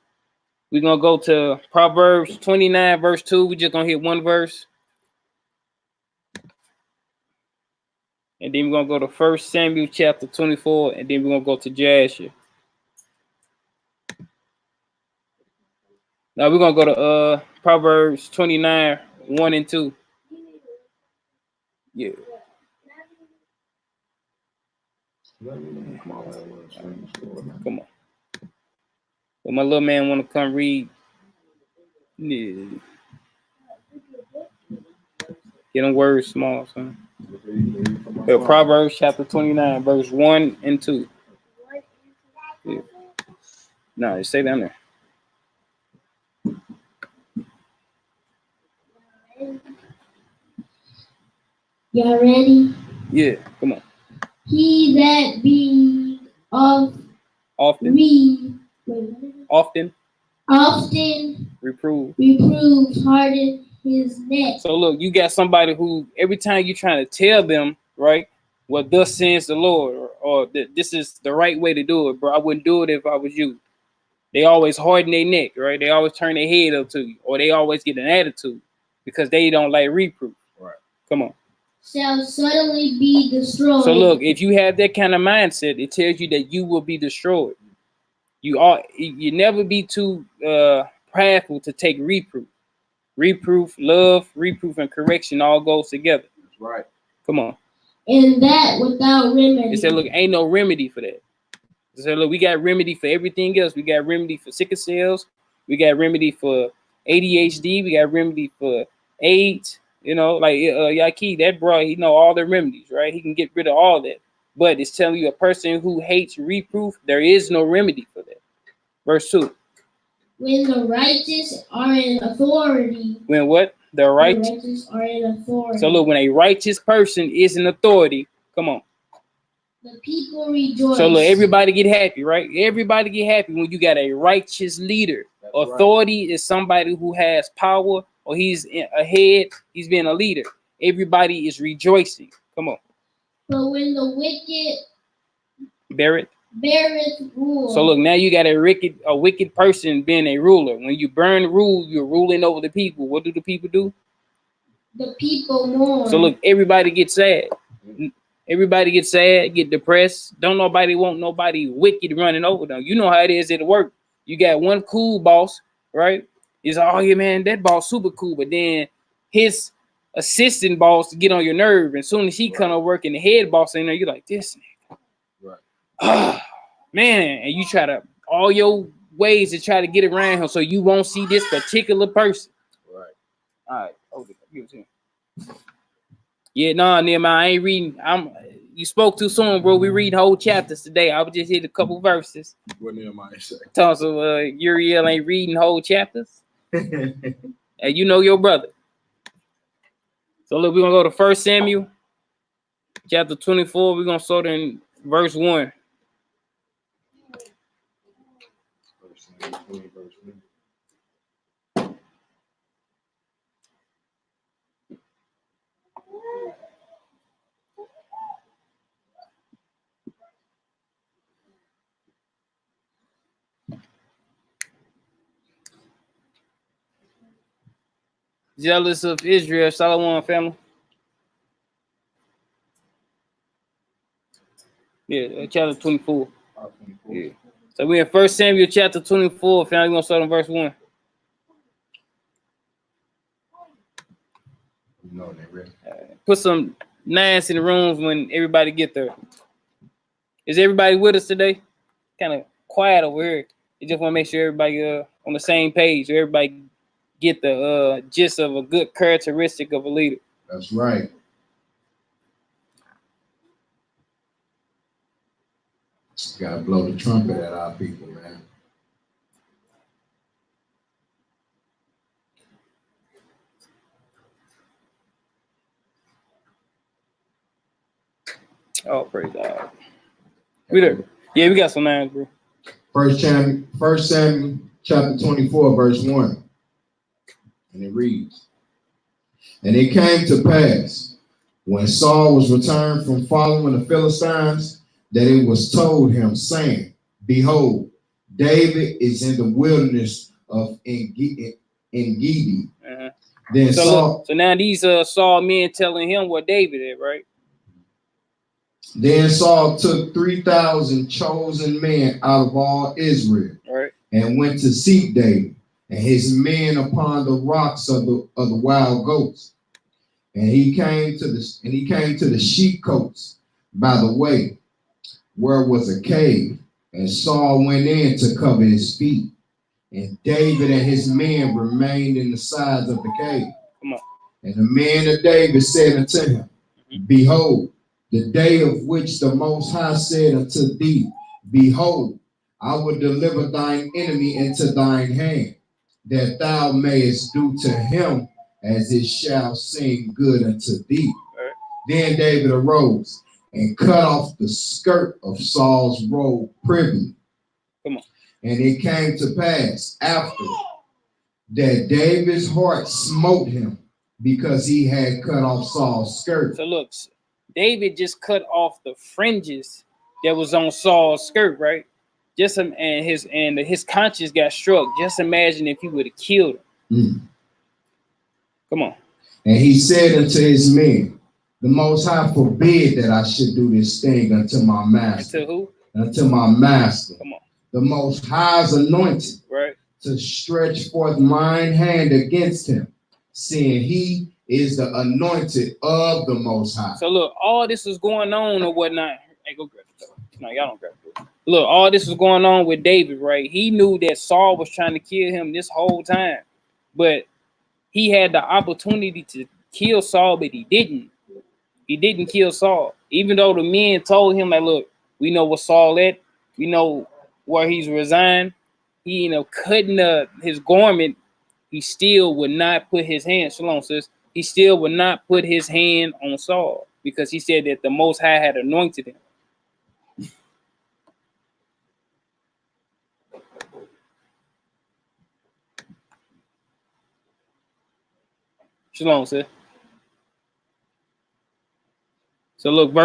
S1: we're going to go to Proverbs 29, verse 2. We're just going to hit one verse. And then we're going to go to 1 Samuel chapter 24. And then we're going to go to Jasher. Now we're going to go to Proverbs 29, 1 and 2. Yeah. Come on. But my little man want to come read. Yeah. Get them words small, son. Proverbs chapter 29, verse 1 and 2. Yeah. No, just stay down there.
S4: Y'all ready?
S1: Yeah, come on.
S4: He that be
S1: often
S4: reproves harden his neck.
S1: So look, you got somebody who every time you're trying to tell them, right, what thus says the Lord, or that this is the right way to do it, bro. I wouldn't do it if I was you. They always harden their neck, right? They always turn their head up to you, or they always get an attitude because they don't like reproof.
S3: Right.
S1: Come on.
S4: Shall suddenly be destroyed.
S1: So look, if you have that kind of mindset, it tells you that you will be destroyed. You never be too prideful to take reproof. Reproof, love, reproof, and correction all goes together.
S3: That's right.
S1: Come on.
S4: And that without remedy.
S1: It said, look, ain't no remedy for that. It said, look, we got remedy for everything else. We got remedy for sickle cells. We got remedy for ADHD. We got remedy for AIDS. You know, like Yaki, that bro, he know all the remedies, right? He can get rid of all that. But it's telling you a person who hates reproof, there is no remedy for that. Verse 2.
S4: When the righteous are in authority.
S1: When what? The righteous
S4: are in authority.
S1: So look, when a righteous person is in authority, come on.
S4: The people rejoice.
S1: So look, everybody get happy, right? Everybody get happy when you got a righteous leader. That's authority right. Is somebody who has power, or he's a head, he's being a leader. Everybody is rejoicing. Come on.
S4: But when the wicked
S1: beareth
S4: rule.
S1: So look, now you got a wicked person being a ruler. When you burn rule, you're ruling over the people. What do the people do?
S4: The people mourn.
S1: So look, everybody gets sad. Everybody gets sad, get depressed. Don't nobody want nobody wicked running over them. You know how it is at work. You got one cool boss, right? He's like, oh yeah, man, that boss super cool. But then his assistant boss get on your nerve. And as soon as he come to work and the head boss in there, you're like, this nigga. Right. Man, and you try to all your ways to try to get around him so you won't see this particular person.
S3: Right.
S1: All right. Okay. Give it to him. Yeah, no, Nehemiah, I ain't reading. You spoke too soon, bro. We read whole chapters today. I would just hit a couple verses.
S3: What Nehemiah say?
S1: Talk so Uriel ain't reading whole chapters. And you know your brother. So look, we're gonna go to 1 Samuel chapter 24, we're going to start in verse 1. Jealous of Israel, Solomon family. Yeah, chapter 24. Yeah. So we're in 1 Samuel chapter 24, family. We're going to start in verse 1.
S3: No, they ready.
S1: Put some nines in the rooms when everybody get there. Is everybody with us today? Kind of quiet over here. You just want to make sure everybody on the same page, so everybody get the gist of a good characteristic of a leader.
S3: That's right. Gotta blow the trumpet at our people, man.
S1: Oh, praise God. We there. Yeah, we got some nines, bro.
S3: First Samuel chapter 24, verse 1. And it reads, and it came to pass, when Saul was returned from following the Philistines, that it was told him, saying, behold, David is in the wilderness of Engedi.
S1: Uh-huh.
S3: Then
S1: So,
S3: Saul,
S1: look, so now these Saul men telling him what David is, right?
S3: then Saul took 3,000 chosen men out of all Israel,
S1: Right.
S3: and went to seek David and his men upon the rocks of the wild goats. And he came to the sheepcotes by the way, where was a cave, and Saul went in to cover his feet. And David and his men remained in the sides of the cave.
S1: Come on.
S3: And the men of David said unto him, behold, the day of which the Most High said unto thee, behold, I will deliver thine enemy into thine hand, that thou mayest do to him as it shall seem good unto thee.
S1: Right.
S3: Then David arose and cut off the skirt of Saul's robe privily.
S1: Come on.
S3: And it came to pass after that David's heart smote him because he had cut off Saul's skirt.
S1: So look, David just cut off the fringes that was on Saul's skirt, right? Just and his conscience got struck. Just imagine if he would have killed him. Come on.
S3: And he said unto his men, the Most High forbid that I should do this thing unto my master.
S1: Unto who?
S3: Unto my master.
S1: Come on.
S3: The Most High's anointed,
S1: right,
S3: to stretch forth mine hand against him, seeing he is the anointed of the Most High.
S1: So look, all this was going on or whatnot. Hey, go grab it. No, y'all don't grab it. Look, all this was going on with David, right? He knew that Saul was trying to kill him this whole time, but he had the opportunity to kill Saul, but he didn't. He didn't kill Saul, even though the men told him, like, look, we know where Saul at. We know where he's resigned. He, cutting his garment. He still would not put his hand. Shalom, sis. He still would not put his hand on Saul because he said that the Most High had anointed him. Shalom, sis. So look,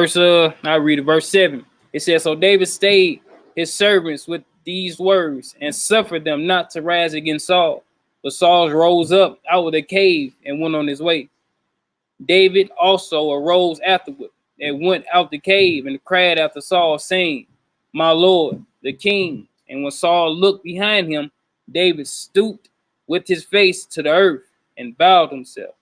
S1: I'll read it, verse 7. It says, so David stayed his servants with these words and suffered them not to rise against Saul. But Saul rose up out of the cave and went on his way. David also arose afterward and went out the cave and cried after Saul, saying, my Lord, the king. And when Saul looked behind him, David stooped with his face to the earth and bowed himself.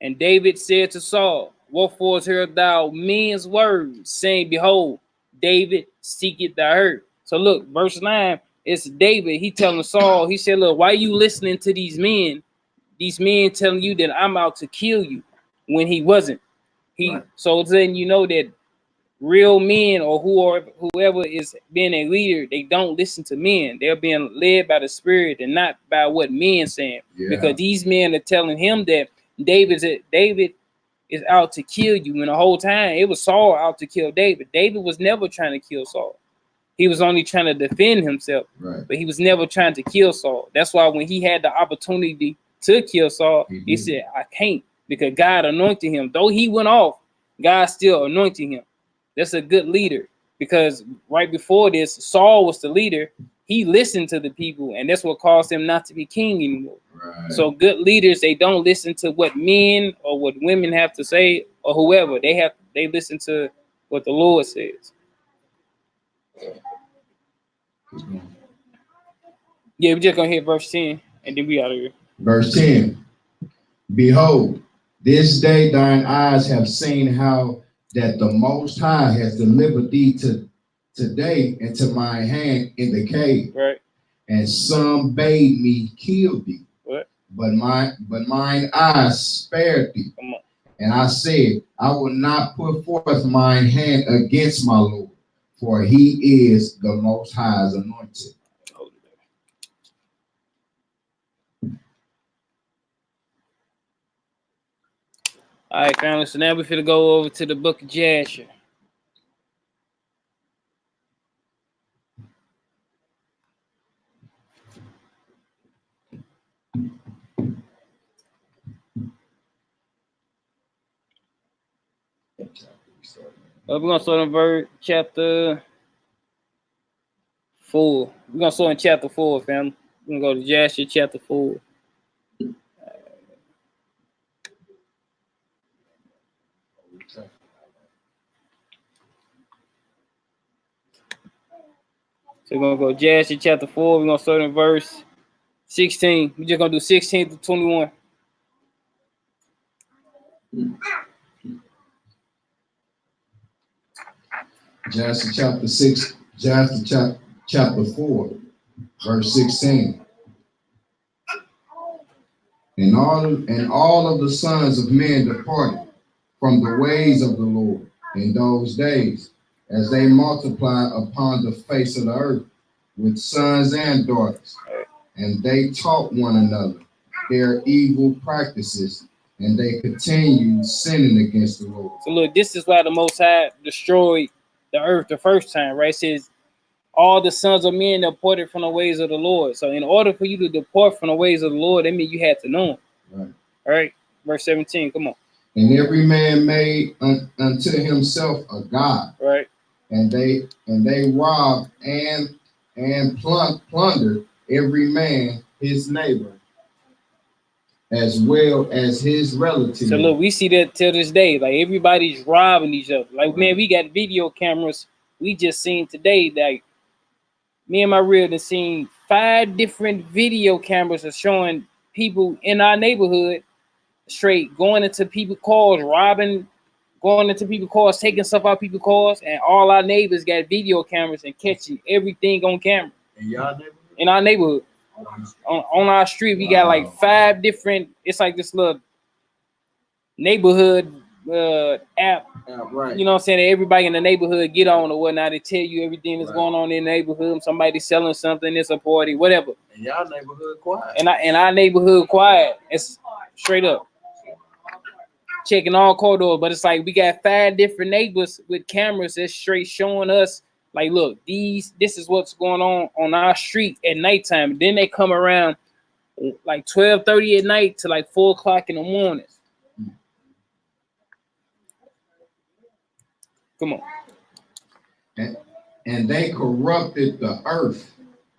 S1: And David said to Saul, wherefore hearest thou men's words, saying, behold, David seeketh thy hurt. So look, verse 9, it's David. He telling Saul, he said, look, why are you listening to these men? These men telling you that I'm out to kill you when he wasn't. So then you know that real men or whoever is being a leader, they don't listen to men. They're being led by the Spirit and not by what men saying. Yeah. Because these men are telling him that David is out to kill you. And the whole time it was Saul out to kill David. David was never trying to kill Saul. He was only trying to defend himself,
S3: Right.
S1: but he was never trying to kill Saul. That's why when he had the opportunity to kill Saul, he said, I can't, because God anointed him. Though he went off, God still anointed him. That's a good leader, because right before this, Saul was the leader. He listened to the people, and that's what caused him not to be king anymore.
S3: Right.
S1: So good leaders, they don't listen to what men or what women have to say or whoever. They listen to what the Lord says. Yeah, we're just gonna hit verse 10 and then we out of here.
S3: Verse 10. Behold, this day thine eyes have seen how that the Most High has delivered thee to today into my hand in the cave.
S1: Right.
S3: And some bade me kill thee.
S1: What?
S3: But mine eyes spared thee.
S1: Come on.
S3: And I said, I will not put forth mine hand against my Lord, for he is the Most High's anointed.
S1: All right, family. So now we're finna go over to the book of Jasher. We're gonna start in verse chapter 4. We're gonna start in chapter 4, family. We're gonna go to Jasher chapter 4. So we're gonna go Jasher chapter 4. We're gonna start in verse 16. We're just gonna do 16 to 21.
S3: Jasher chapter 6, Jasher chapter 4, verse 16. And all of the sons of men departed from the ways of the Lord in those days, as they multiplied upon the face of the earth with sons and daughters. And they taught one another their evil practices, and they continued sinning against the Lord.
S1: So look, this is why the Most High destroyed the earth the first time, right? It says all the sons of men departed from the ways of the Lord. So in order for you to depart from the ways of the Lord, that means you had to know him.
S3: Right.
S1: All right, verse 17, come on.
S3: And every man made unto himself a god.
S1: Right.
S3: And they robbed and plundered every man his neighbor, as well as his relative.
S1: So look, we see that till this day. Like everybody's robbing each other. Like, man, we got video cameras. We just seen today that me and my real done seen 5 different video cameras of showing people in our neighborhood straight going into people's cars, robbing, going into people's cars, taking stuff out people's cars, and all our neighbors got video cameras and catching everything on camera.
S3: In your neighborhood?
S1: In our neighborhood. On our street, we got like 5 different, it's like this little neighborhood app.
S3: Right.
S1: You know what I'm saying? That everybody in the neighborhood get on or whatnot. They tell you everything that's going on in the neighborhood. Somebody selling something, it's a party, whatever.
S3: In y'all neighborhood quiet.
S1: In our neighborhood quiet. It's straight up. Checking all corridors, but it's like we got 5 different neighbors with cameras that's straight showing us, like, look, this is what's going on our street at nighttime. Then they come around like 12:30 at night to like 4 o'clock in the morning. Come on.
S3: And they corrupted the earth,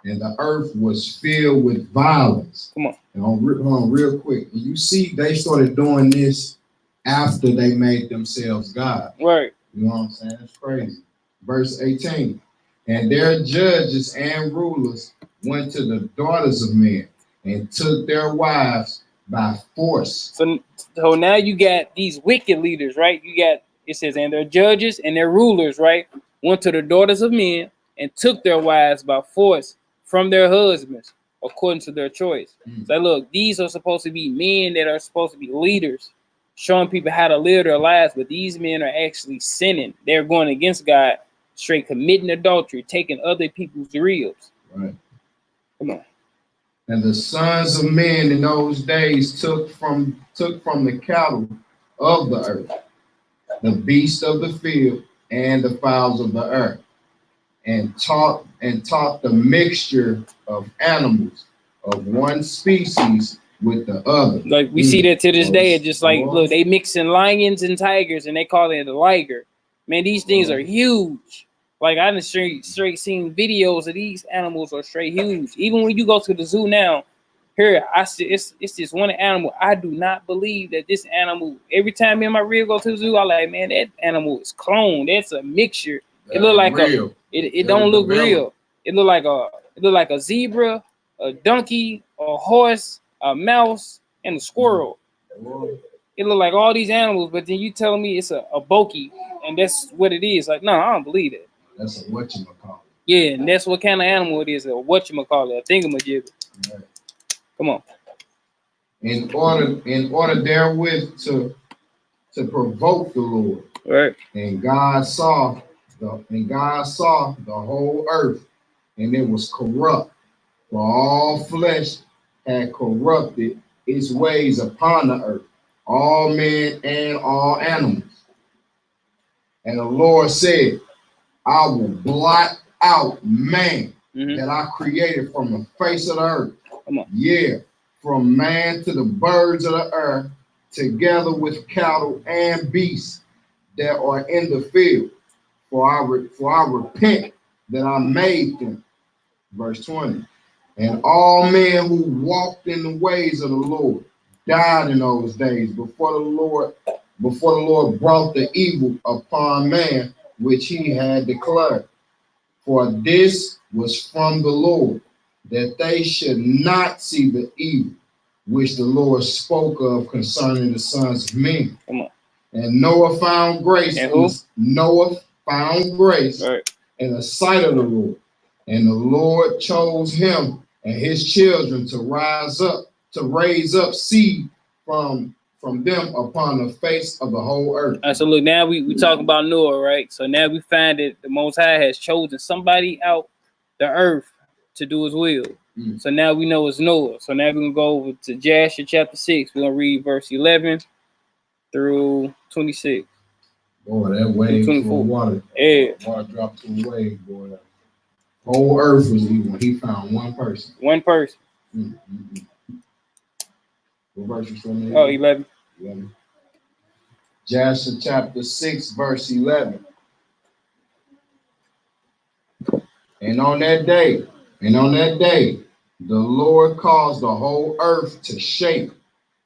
S3: and the earth was filled with violence.
S1: Come on.
S3: And on real quick. And you see, they started doing this after they made themselves God.
S1: Right.
S3: You know what I'm saying? It's crazy. Verse 18. And their judges and rulers went to the daughters of men and took their wives by force.
S1: So now you got these wicked leaders, right? You got, it says, and their judges and their rulers, right, went to the daughters of men and took their wives by force from their husbands according to their choice. So look, these are supposed to be men that are supposed to be leaders, showing people how to live their lives, but these men are actually sinning. They're going against God, straight committing adultery, taking other people's reals.
S3: Right.
S1: Come on.
S3: And the sons of men in those days took from the cattle of the earth, the beasts of the field, and the fowls of the earth, and taught the mixture of animals of one species with the other.
S1: Like we see that to this day. It's just like, look, they mixing lions and tigers, and they call it a liger. Man, these things are huge. Like I done straight seen videos of these animals are straight huge. Even when you go to the zoo now, here I see it's this one animal. I do not believe that this animal. Every time me and my real go to the zoo, I like, man, that animal is cloned. That's a mixture. It look like real. It don't look real. It look like a zebra, a donkey, a horse, a mouse, and a squirrel. It look like all these animals, but then you telling me it's a boki, and that's what it is. Like, no, I don't believe it.
S3: That's a whatchamacallit.
S1: Yeah, and that's what kind of animal it is, a whatchamacallit, a thingamajig. Right. Come on.
S3: In order therewith to provoke the Lord.
S1: Right.
S3: And God saw the whole earth, and it was corrupt, for all flesh had corrupted its ways upon the earth, all men and all animals. And the Lord said, I will blot out man that I created from the face of the earth.
S1: Come on.
S3: Yeah, from man to the birds of the earth, together with cattle and beasts that are in the field. For I repent that I made them. Verse 20. And all men who walked in the ways of the Lord died in those days before the Lord brought the evil upon man, which he had declared. For this was from the Lord, that they should not see the evil which the Lord spoke of concerning the sons of men.
S1: Come on.
S3: And Noah found grace. Noah found grace in the sight of the Lord. And the Lord chose him and his children to raise up seed from them upon the face of the whole earth.
S1: All right, so look, now we talk about Noah, right? So now we find that the Most High has chosen somebody out the earth to do his will. So now we know it's Noah. So now we're going to go over to Jasher chapter 6. We're going to read verse 11 through 26.
S3: Boy, that wave to water.
S1: Yeah.
S3: Water dropped to a wave, boy. The whole earth was evil. He found one person.
S1: One person.
S3: What verse was from?
S1: Oh, 11.
S3: Jasher chapter 6, verse 11. And on that day, the Lord caused the whole earth to shake,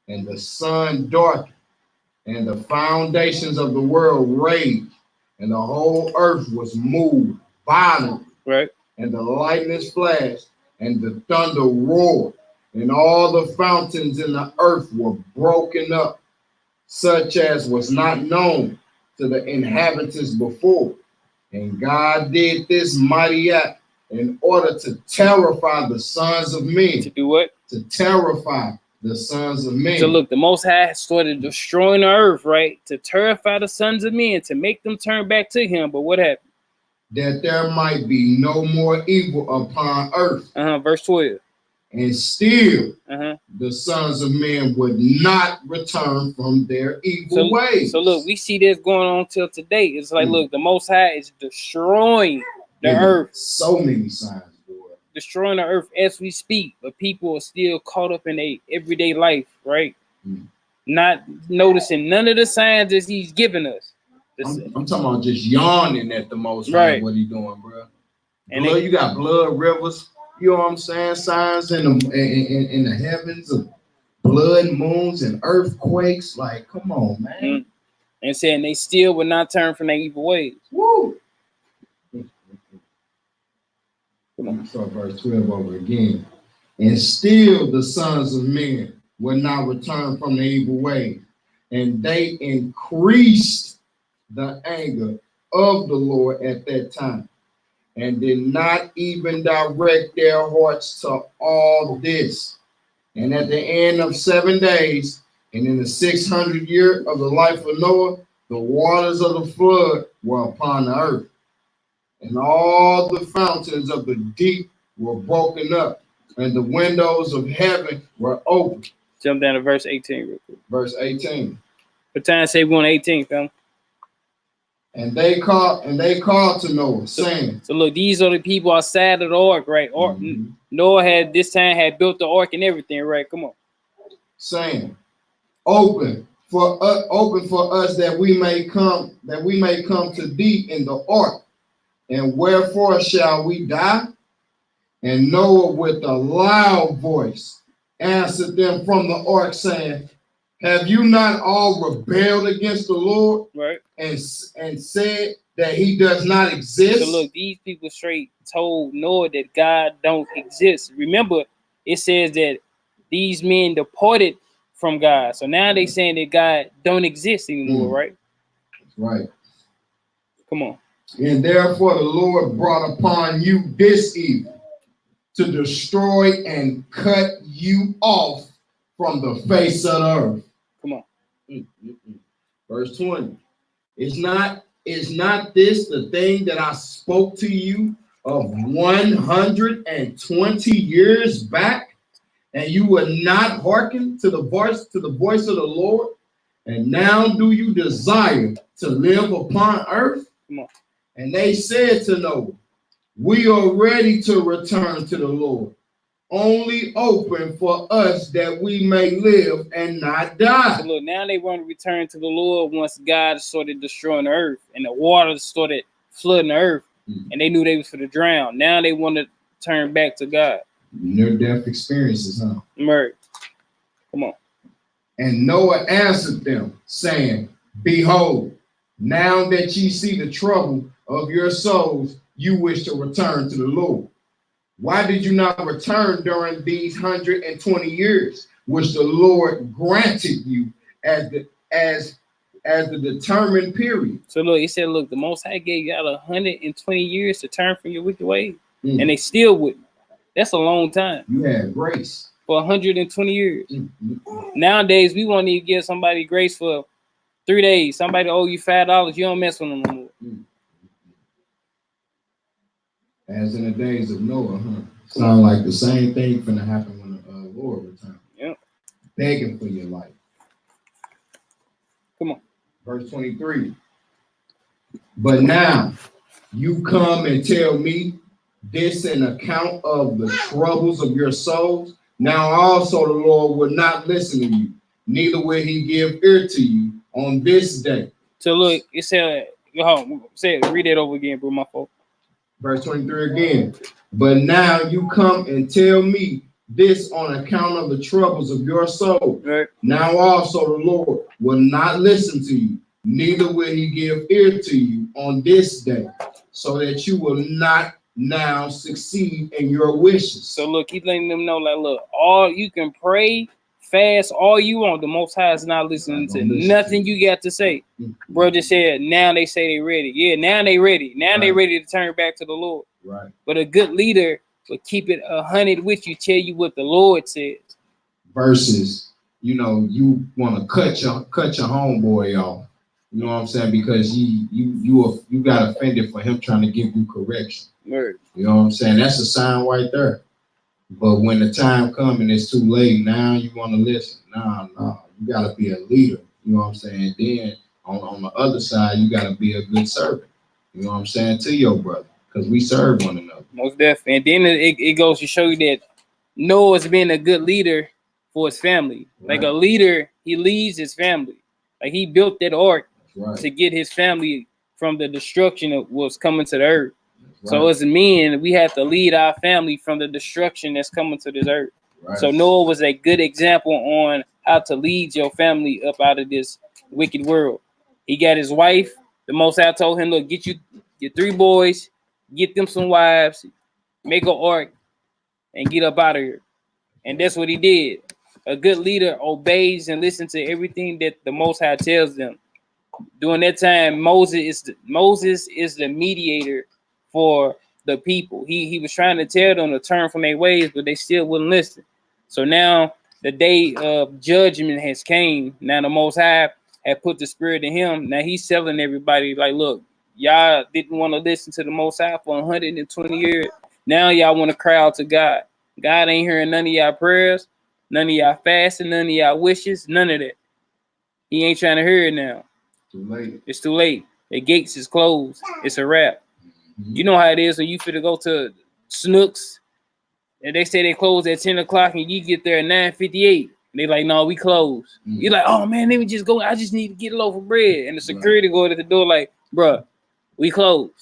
S3: and the sun darkened, and the foundations of the world raged, and the whole earth was moved violently.
S1: Right.
S3: And the lightnings flashed, and the thunder roared, and all the fountains in the earth were broken up, such as was not known to the inhabitants before. And God did this mighty act in order to terrify the sons of men.
S1: To do what?
S3: To terrify the sons of men.
S1: So look, the Most High started destroying the earth, right? To terrify the sons of men, to make them turn back to him. But what happened?
S3: That there might be no more evil upon earth.
S1: Verse 12.
S3: And still the sons of men would not return from their evil ways.
S1: So look, we see this going on till today. It's like, look, the Most High is destroying the earth.
S3: So many signs, boy.
S1: Destroying the earth as we speak, but people are still caught up in their everyday life, right? Not noticing none of the signs that he's giving us.
S3: I'm talking about just yawning at the Most High. Right. What he doing, bro? And blood, you got blood rivers. You know what I'm saying? Signs in the heavens of blood moons and earthquakes. Like, come on, man.
S1: And saying they still would not turn from their evil ways.
S3: Woo! Come on, start verse 12 over again. And still the sons of men would not return from the evil ways, and they increased the anger of the Lord at that time, and did not even direct their hearts to all this. And at the end of 7 days, and in the 600th year of the life of Noah, the waters of the flood were upon the earth, and all the fountains of the deep were broken up, and the windows of heaven were open.
S1: Jump down to verse 18 real quick.
S3: Verse 18.
S1: What time say we on 18th, fam?
S3: And they called to Noah, saying,
S1: So look, these are the people outside of the ark, right? Noah had built the ark and everything, right? Come on.
S3: Saying, open for us that we may come to thee in the ark. And wherefore shall we die? And Noah with a loud voice answered them from the ark, saying, have you not all rebelled against the Lord?
S1: Right.
S3: And said that he does not exist?
S1: So look, these people straight told Noah that God don't exist. Remember, it says that these men departed from God. So now they saying that God don't exist anymore, right?
S3: Right.
S1: Come on.
S3: And therefore the Lord brought upon you this evil, to destroy and cut you off from the face of the earth.
S1: Come on.
S3: Verse 20. Is not this the thing that I spoke to you of 120 years back, and you would not hearken to the voice of the Lord? And now do you desire to live upon earth?
S1: Come on.
S3: And they said to Noah, we are ready to return to the Lord. Only open for us that we may live and not die.
S1: So look, now they want to return to the Lord once God started destroying the earth and the water started flooding the earth, and they knew they was for the drown. Now they want to turn back to God.
S3: Near-death experiences, huh?
S1: Right. Come on.
S3: And Noah answered them, saying, behold, now that ye see the trouble of your souls, you wish to return to the Lord. Why did you not return during these 120 years, which the Lord granted you as the determined period?
S1: So look, he said, look, the Most High gave y'all 120 years to turn from your wicked ways, and they still wouldn't. That's a long time.
S3: You had grace
S1: for 120 years. Nowadays, we won't even give somebody grace for 3 days. Somebody owe you $5, you don't mess with them no more.
S3: As in the days of Noah, huh? Sound like the same thing finna happen when the Lord returns.
S1: Yep.
S3: Begging for your life.
S1: Come on.
S3: Verse 23. But now you come and tell me this in account of the troubles of your souls. Now also the Lord will not listen to you, neither will he give ear to you on this day.
S1: So look, it said, read it over again, bro, my fault.
S3: Verse 23 again. But now you come and tell me this on account of the troubles of your soul.
S1: Right.
S3: Now also the Lord will not listen to you, neither will he give ear to you on this day, so that you will not now succeed in your wishes.
S1: So look, keep letting them know, like, look, all you can pray, fast, all you want. The Most High is not listening to nothing you got to say. Bro just said, now they say they ready. Yeah, now they ready. Now they ready to turn back to the Lord.
S3: Right.
S1: But a good leader will keep it 100 with you, tell you what the Lord says.
S3: Versus, you want to cut your homeboy off. You know what I'm saying? Because you got offended for him trying to give you correction.
S1: Word.
S3: You know what I'm saying? That's a sign right there. But when the time comes and it's too late, now you want to listen. No. You got to be a leader. You know what I'm saying? Then on the other side, you got to be a good servant. You know what I'm saying? To your brother. Because we serve one another.
S1: Most definitely. And then it goes to show you that Noah's being a good leader for his family. Right. Like a leader, he leads his family. Like he built that ark to get his family from the destruction of what's coming to the earth. Right. So as men, we have to lead our family from the destruction that's coming to this earth. Right. So Noah was a good example on how to lead your family up out of this wicked world. He got his wife. The Most High told him, look, get you your 3 boys, get them some wives, make an ark, and get up out of here. And that's what he did. A good leader obeys and listens to everything that the Most High tells them. During that time, Moses is the mediator for the people. He was trying to tell them to turn from their ways, but they still wouldn't listen. So now the day of judgment has came. Now the Most High had put the spirit in him. Now he's telling everybody, like, look, y'all didn't want to listen to the Most High for 120 years. Now y'all want to cry out to God. God ain't hearing none of y'all prayers, none of y'all fasting, none of y'all wishes, none of that. He ain't trying to hear it now.
S3: Too late.
S1: It's too late. The gates is closed. It's a wrap. You know how it is when you finna go to Snooks and they say they close at 10 o'clock and you get there at 9:58. They like, no, we closed. You're like, oh man, let me just go. I just need to get a loaf of bread. And the security go at the door like, bruh, we closed.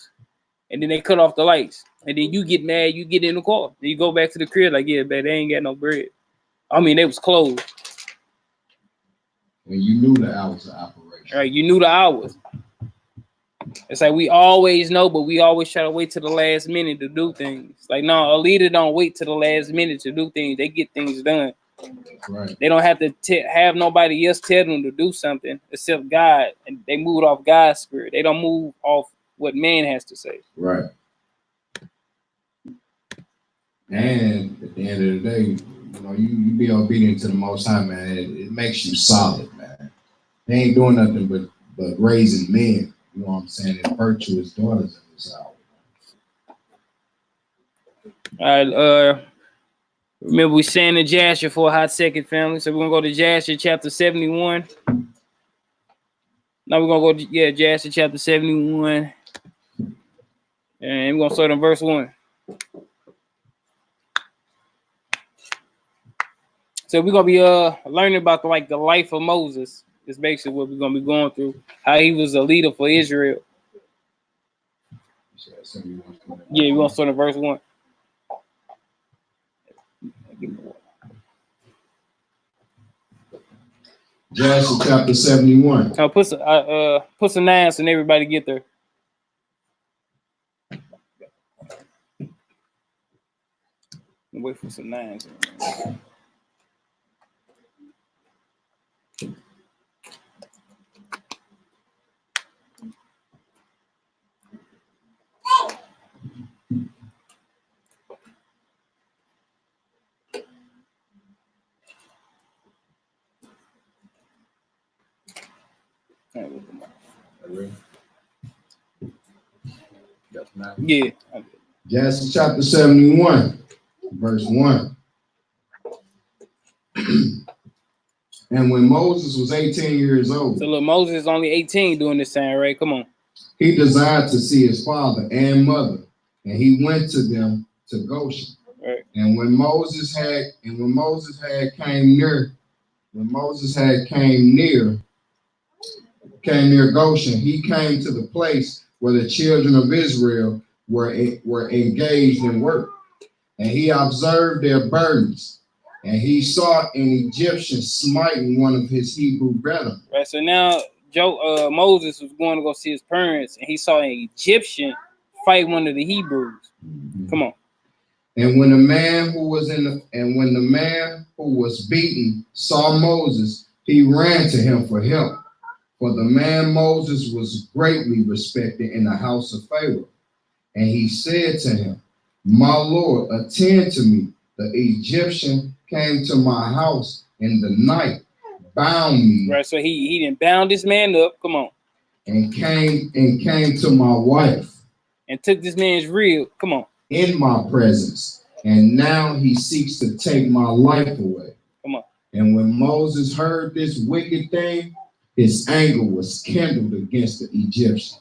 S1: And then they cut off the lights. And then you get mad, you get in the car. Then you go back to the crib like, yeah, man, they ain't got no bread. I mean, they was closed.
S3: And you knew the hours of operation.
S1: Right, you knew the hours. It's like we always know, but we always try to wait to the last minute to do things. Like, no, a leader don't wait to the last minute to do things. They get things done.
S3: Right.
S1: They don't have to have nobody else tell them to do something except God. And they move off God's spirit. They don't move off what man has to say.
S3: Right. And at the end of the day, you know, you be obedient to the Most High, man. It makes you solid, man. They ain't doing nothing but raising men. You know what I'm saying? And virtuous daughters in this hour.
S1: All right. Remember, we saying in Jasher for a hot second, family. So we're gonna go to Jasher chapter 71. Now we're gonna go to Jasher chapter 71, and we're gonna start on verse 1. So we're gonna be learning about the life of Moses. Is basically what we're gonna be going through. How he was a leader for Israel. Yeah, we're gonna start on verse 1.
S3: Jasher chapter 71.
S1: Put some nines and everybody get there. Wait for some nines. Yeah.
S3: Jasher chapter 71, verse 1. And when Moses was 18 years old.
S1: So look, Moses is only 18 doing this time, right? Come on.
S3: He desired to see his father and mother, and he went to them to Goshen.
S1: Right.
S3: And when Moses had came near Goshen, he came to the place where the children of Israel were engaged in work. And he observed their burdens, and he saw an Egyptian smiting one of his Hebrew brethren.
S1: Right. So now Moses was going to go see his parents, and he saw an Egyptian fight one of the Hebrews. Mm-hmm. Come on.
S3: And when the man who was beaten saw Moses, he ran to him for help. For the man Moses was greatly respected in the house of Pharaoh. And he said to him, my Lord, attend to me. The Egyptian came to my house in the night, bound me.
S1: Right, so he didn't bound this man up. Come on.
S3: And came to my wife.
S1: And took this man's rib. Come on.
S3: In my presence. And now he seeks to take my life away.
S1: Come on.
S3: And when Moses heard this wicked thing, his anger was kindled against the Egyptian.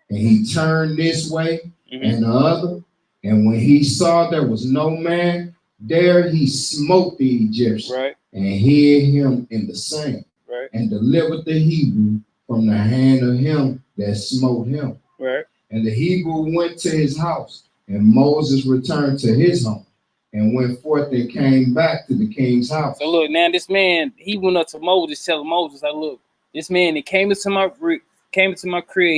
S3: And he turned this way and the other. And when he saw there was no man there, he smote the Egyptian,
S1: right,
S3: and hid him in the sand,
S1: right,
S3: and delivered the Hebrew from the hand of him that smote him.
S1: Right.
S3: And the Hebrew went to his house, and Moses returned to his home, and went forth and came back to the king's house.
S1: So look, now this man, he went up to Moses, telling Moses, "I look, this man that came into my crib,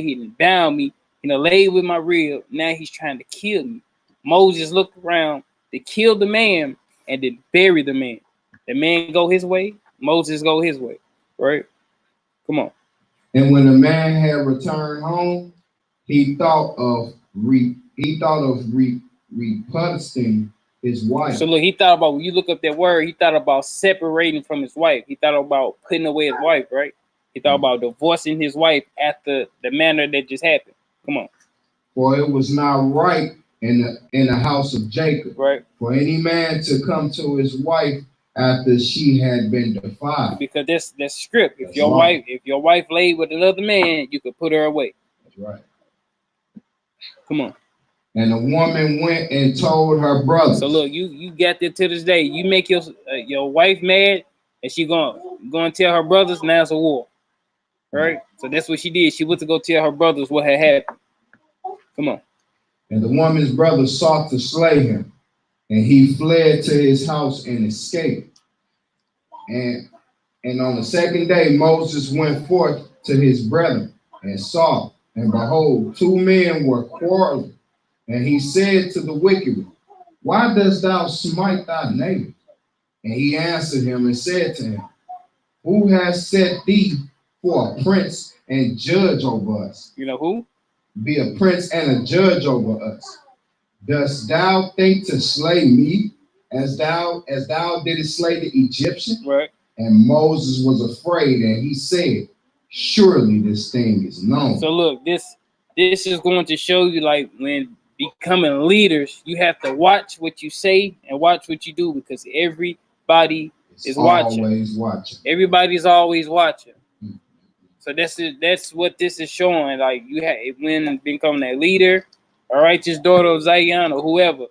S1: he done bound me, he done laid with my rib. Now he's trying to kill me." Moses looked around, they killed the man, and then buried the man. The man go his way, Moses go his way, right? Come on.
S3: And when the man had returned home, he thought of repulsing his wife.
S1: So look, he thought about, when you look up that word, he thought about separating from his wife. He thought about putting away his wife, right? He thought about divorcing his wife after the manner that just happened. Come on.
S3: For it was not right in the house of Jacob,
S1: right,
S3: for any man to come to his wife after she had been defiled.
S1: Because that's script.
S3: That's law.
S1: If your wife laid with another man, you could put her away.
S3: That's right.
S1: Come on.
S3: And the woman went and told her brothers.
S1: So look, you got that to this day. You make your wife mad, and she going to tell her brothers. Now it's a war, right? So that's what she did. She went to go tell her brothers what had happened. Come on.
S3: And the woman's brothers sought to slay him, and he fled to his house and escaped. And on the second day, Moses went forth to his brethren and saw, and behold, 2 men were quarreling. And he said to the wicked one, why dost thou smite thy neighbor? And he answered him and said to him, who has set thee for a prince and judge over us?
S1: You know who?
S3: Be a prince and a judge over us. Dost thou think to slay me as thou didst slay the Egyptian?
S1: Right.
S3: And Moses was afraid, and he said, surely this thing is known.
S1: So look, this is going to show you, like, when becoming leaders, you have to watch what you say and watch what you do, because everybody is watching.
S3: Always watching.
S1: Everybody's always watching. So that's what this is showing. Like, you have, when becoming a leader, a righteous daughter of Zion, or whoever,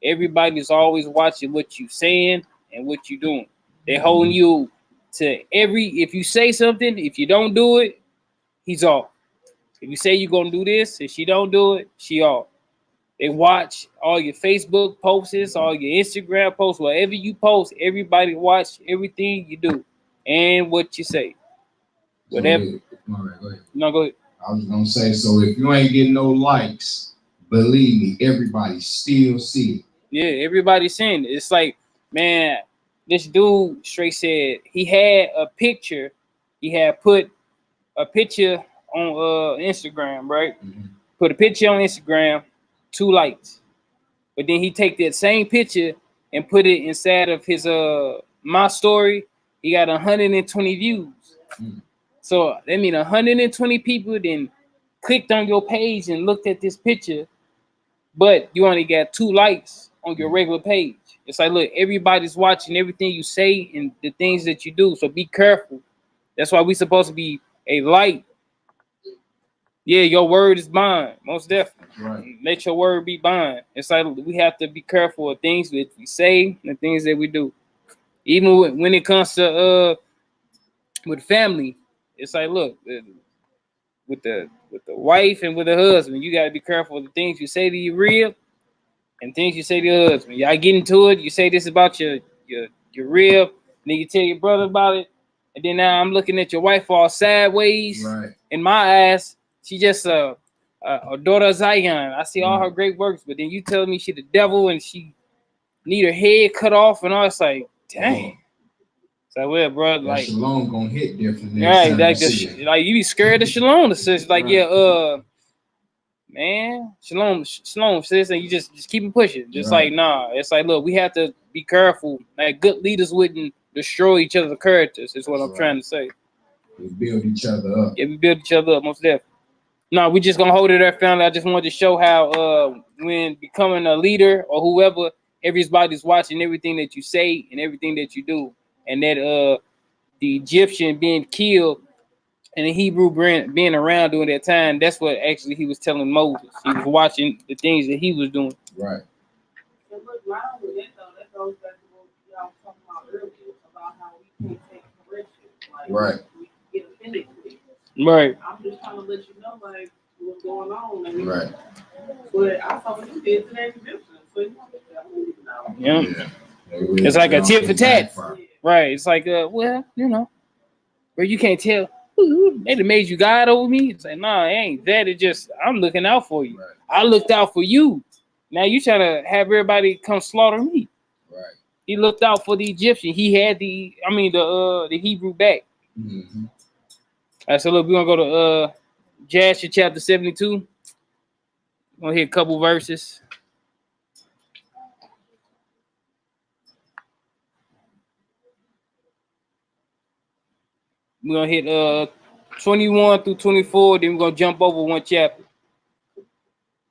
S1: everybody's always watching what you saying and what you doing. They're holding you to if you say something, if you don't do it, he's off. If you say you're gonna do this, if she don't do it, she off. They watch all your Facebook posts, all your Instagram posts, whatever you post, everybody watch everything you do and what you say. Whatever.
S3: All right, go ahead.
S1: No, go ahead.
S3: I was gonna say, so if you ain't getting no likes, believe me, everybody still see it.
S1: Yeah, everybody's saying it. It's like, man, this dude straight said he had a picture. He had put a picture on Instagram, right?
S3: Mm-hmm.
S1: Put a picture on Instagram, 2 likes. But then he take that same picture and put it inside of his my story. He got 120 views. Mm-hmm. So that means 120 people then clicked on your page and looked at this picture, but you only got 2 likes on your regular page. It's like, look, everybody's watching everything you say and the things that you do. So be careful. That's why we supposed to be a light. Yeah, your word is bond, most definitely.
S3: Right.
S1: Let your word be bond. It's like we have to be careful of things that we say and things that we do. Even when it comes to with family, it's like, look, with the wife and with the husband, you gotta be careful of the things you say to your rib and things you say to your husband. Y'all get into it, you say this about your rib, then you tell your brother about it, and then now I'm looking at your wife all sideways.
S3: Right.
S1: In my eyes, she just a daughter of Zion. I see all her great works, but then you tell me she the devil and she need her head cut off and all. It's like, dang. So, well, bro, like,
S3: shalom gonna hit different.
S1: Right, like you be scared of shalom. Sis, like, right. Yeah, man, shalom, sis, and you just keep it pushing. Just right. Like, nah, it's like, look, we have to be careful. Like, good leaders wouldn't destroy each other's characters. Is what I'm trying to say.
S3: We build each other up.
S1: Yeah, we build each other up, most definitely. No, we just gonna hold it there, family. I just wanted to show how when becoming a leader or whoever, everybody's watching everything that you say and everything that you do. And that the Egyptian being killed and the Hebrew being around during that time, that's what actually he was telling Moses. He was watching the things that he was doing.
S3: Right.
S5: And look, not only that though, that goes back to what y'all was talking about earlier about how we can't take correction. Like,
S3: right.
S5: We get offended with it.
S1: Right.
S5: I'm just trying to let you know, like, what's going on. And
S3: right.
S5: But I saw what you did to that Egyptian, so you know.
S1: Yeah. It's like a tit for tat. Right. It's like, well, you know, where you can't tell. They done made you God over me. It's like, nah, it ain't that. It just, I'm looking out for you. Right. I looked out for you. Now you trying to have everybody come slaughter me.
S3: Right.
S1: He looked out for the Egyptian. He had the Hebrew back.
S3: Mm-hmm.
S1: All right, so look, we're gonna go to Jasher chapter 72. We're gonna hit a couple verses. We're gonna hit 21 through 24, then we're gonna jump over one chapter.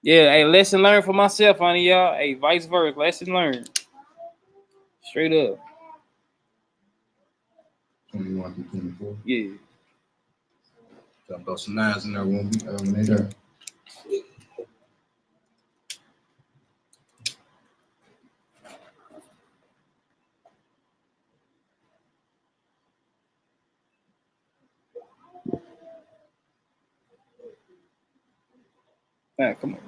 S1: Yeah, hey, lesson learned for myself, honey, y'all. Hey, vice versa, lesson learned. Straight up.
S3: 21 through 24.
S1: Yeah.
S3: So I'll throw some nines in there when they're there.
S1: Come on.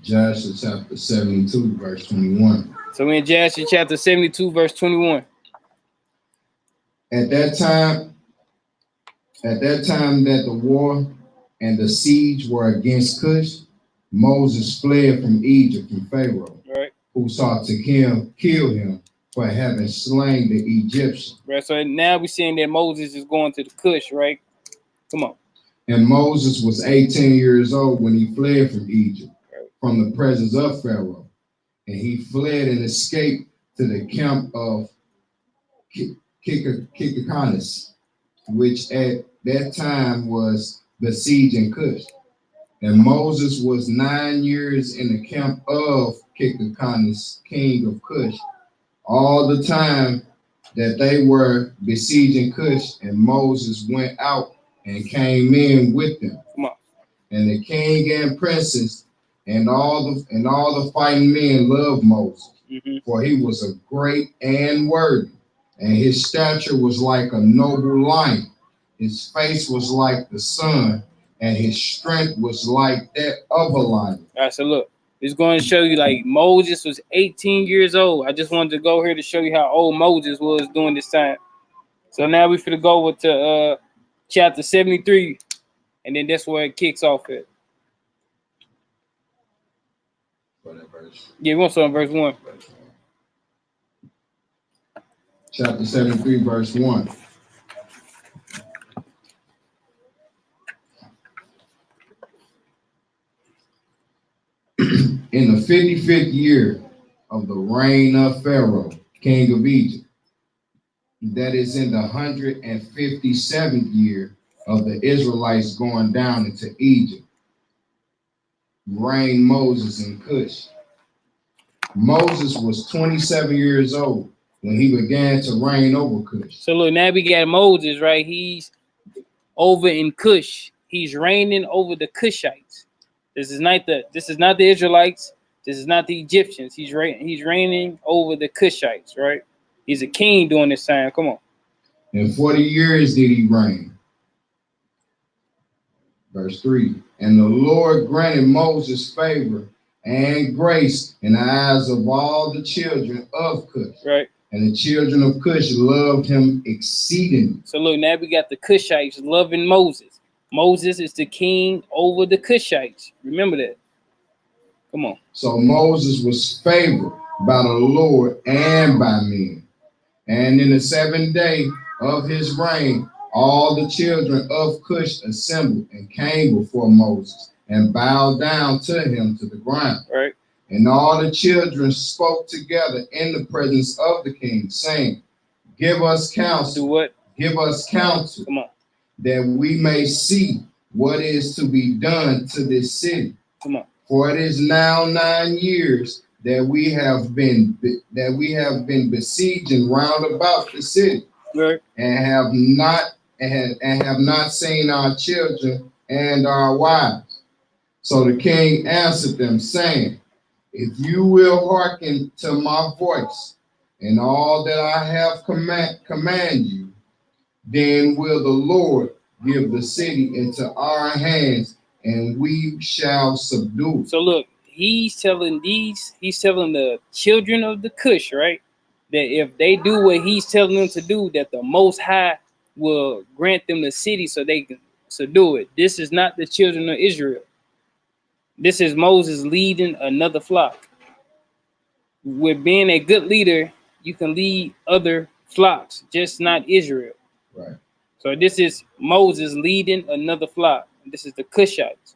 S3: Joshua chapter 72, verse 21.
S1: So in Joshua chapter 72, verse 21.
S3: At that time that the war and the siege were against Cush, Moses fled from Egypt from Pharaoh,
S1: Right.
S3: who sought to kill him for having slain the Egyptian.
S1: Right. So now we're seeing that Moses is going to the Cush, right? Come on.
S3: And Moses was 18 years old when he fled from Egypt, from the presence of Pharaoh. And he fled and escaped to the camp of Kikakonis, which at that time was besieging Cush. And Moses was 9 years in the camp of Kikakonis, king of Cush, all the time that they were besieging Cush, and Moses went out and came in with them. And the king and princes and all the fighting men loved Moses, for he was a great and worthy, and his stature was like a noble lion. His face was like the sun, and his strength was like that of a lion.
S1: All right, so look, it's going to show you like Moses was 18 years old. I just wanted to go here to show you how old Moses was during this time. So now we're going to go with chapter 73, and then that's where it kicks off at. Yeah, we want to start on verse 1.
S3: Chapter 73, verse 1. In the 55th year of the reign of Pharaoh, king of Egypt, that is in the 157th year of the Israelites going down into Egypt, reigned Moses in Cush. Moses was 27 years old when he began to reign over Cush.
S1: So look, now we got Moses, right? He's over in Cush. He's reigning over the Cushites. This is not the Israelites. This is not the Egyptians. He's reigning over the Cushites, right? He's a king during this time. Come on.
S3: And 40 years did he reign. Verse 3. And the Lord granted Moses favor and grace in the eyes of all the children of Cush.
S1: Right.
S3: And the children of Cush loved him exceedingly.
S1: So look, now we got the Cushites loving Moses. Moses is the king over the Cushites. Remember that. Come on.
S3: So Moses was favored by the Lord and by men. And in the 7th day of his reign, all the children of Cush assembled and came before Moses and bowed down to him to the ground.
S1: Right.
S3: And all the children spoke together in the presence of the king, saying, give us counsel.
S1: Do what?
S3: Give us counsel.
S1: Come on.
S3: That we may see what is to be done to this city.
S1: Come on.
S3: For it is now 9 years that we have been besieging round about the city,
S1: right,
S3: and have not seen our children and our wives. So the king answered them, saying, if you will hearken to my voice and all that I have command you, then will the Lord give the city into our hands, and we shall subdue it.
S1: So look, he's telling the children of the Cush, right, that if they do what he's telling them to do, that the Most High will grant them the city so they can subdue it. This is not the children of Israel. This is Moses leading another flock. With being a good leader, you can lead other flocks, just not Israel.
S3: Right.
S1: So this is Moses leading another flock. This is the Cushites.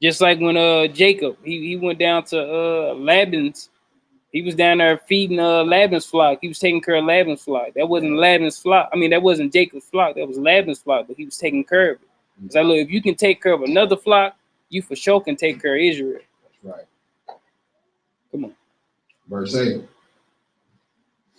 S1: Just like when Jacob, he went down to Laban's. He was down there feeding Laban's flock. He was taking care of Laban's flock. That wasn't Laban's flock. I mean, that wasn't Jacob's flock. That was Laban's flock, but he was taking care of it. So look, if you can take care of another flock, you for sure can take care of Israel.
S3: That's right.
S1: Come on.
S3: Verse 8.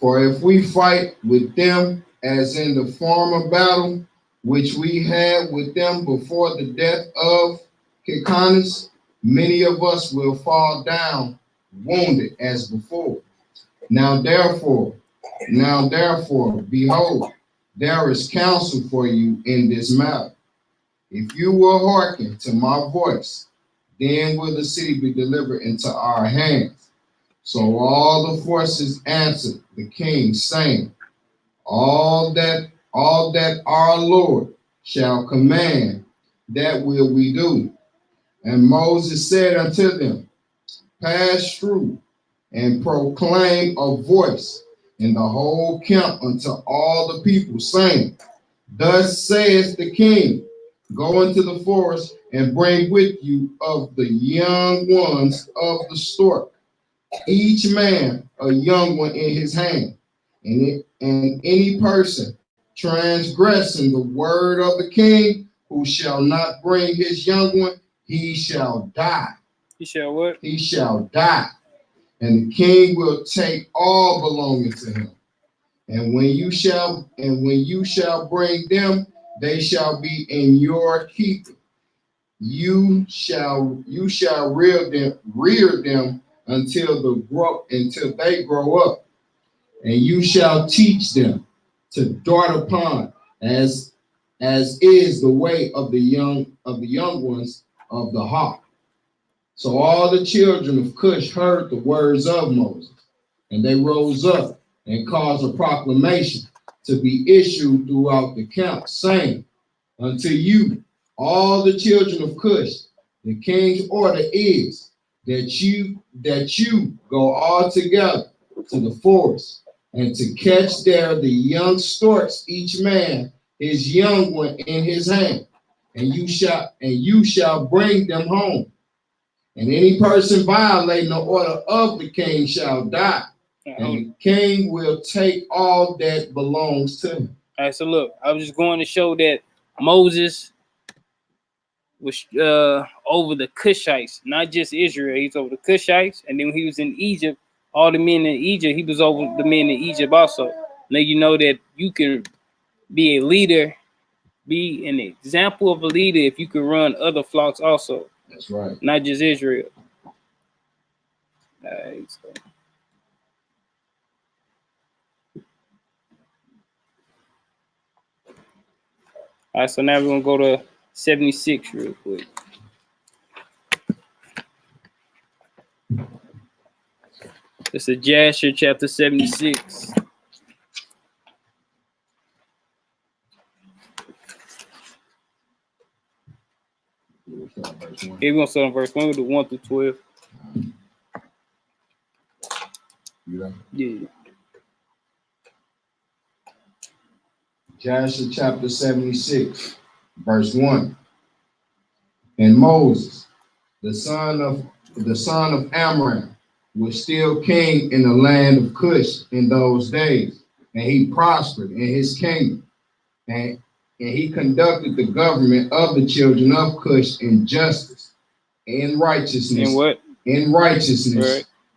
S3: For if we fight with them as in the former battle, which we had with them before the death of Hyrcanus, many of us will fall down wounded as before. Now therefore, behold, there is counsel for you in this matter. If you will hearken to my voice, then will the city be delivered into our hands. So all the forces answered the king, saying, all that our Lord shall command, that will we do. And Moses said unto them, pass through and proclaim a voice in the whole camp unto all the people, saying, thus saith the king, go into the forest and bring with you of the young ones of the stork, each man a young one in his hand. And any person transgressing the word of the king, who shall not bring his young one, he shall die.
S1: He shall what?
S3: He shall die. And the king will take all belonging to him. And when you shall bring them, they shall be in your keeping. You shall rear them until they grow up, and you shall teach them to dart upon as is the way of the young ones of the hawk. So all the children of Cush heard the words of Moses, and they rose up and caused a proclamation to be issued throughout the camp, saying, unto you, all the children of Cush, the king's order is that you go all together to the forest, and to catch there the young storks, each man his young one in his hand, and you shall bring them home. And any person violating the order of the king shall die, and the king will take all that belongs to him.
S1: All right, so look, I was just going to show that Moses was over the Cushites, not just Israel. He's over the Cushites, and then when he was in Egypt, all the men in Egypt, he was over the men in Egypt also. Now you know that you can be a leader, be an example of a leader if you can run other flocks also.
S3: That's right.
S1: Not just Israel. All right, so. All right, so now we're going to go to 76 real quick. It's a Jasher chapter 76. Here we're going to start on verse 1 with the 1 through 12. Yeah.
S3: Jasher chapter 76, verse 1. And Moses, the son of Amram, was still king in the land of Cush in those days, and he prospered in his kingdom, and he conducted the government of the children of Cush in justice, in righteousness,
S1: Right.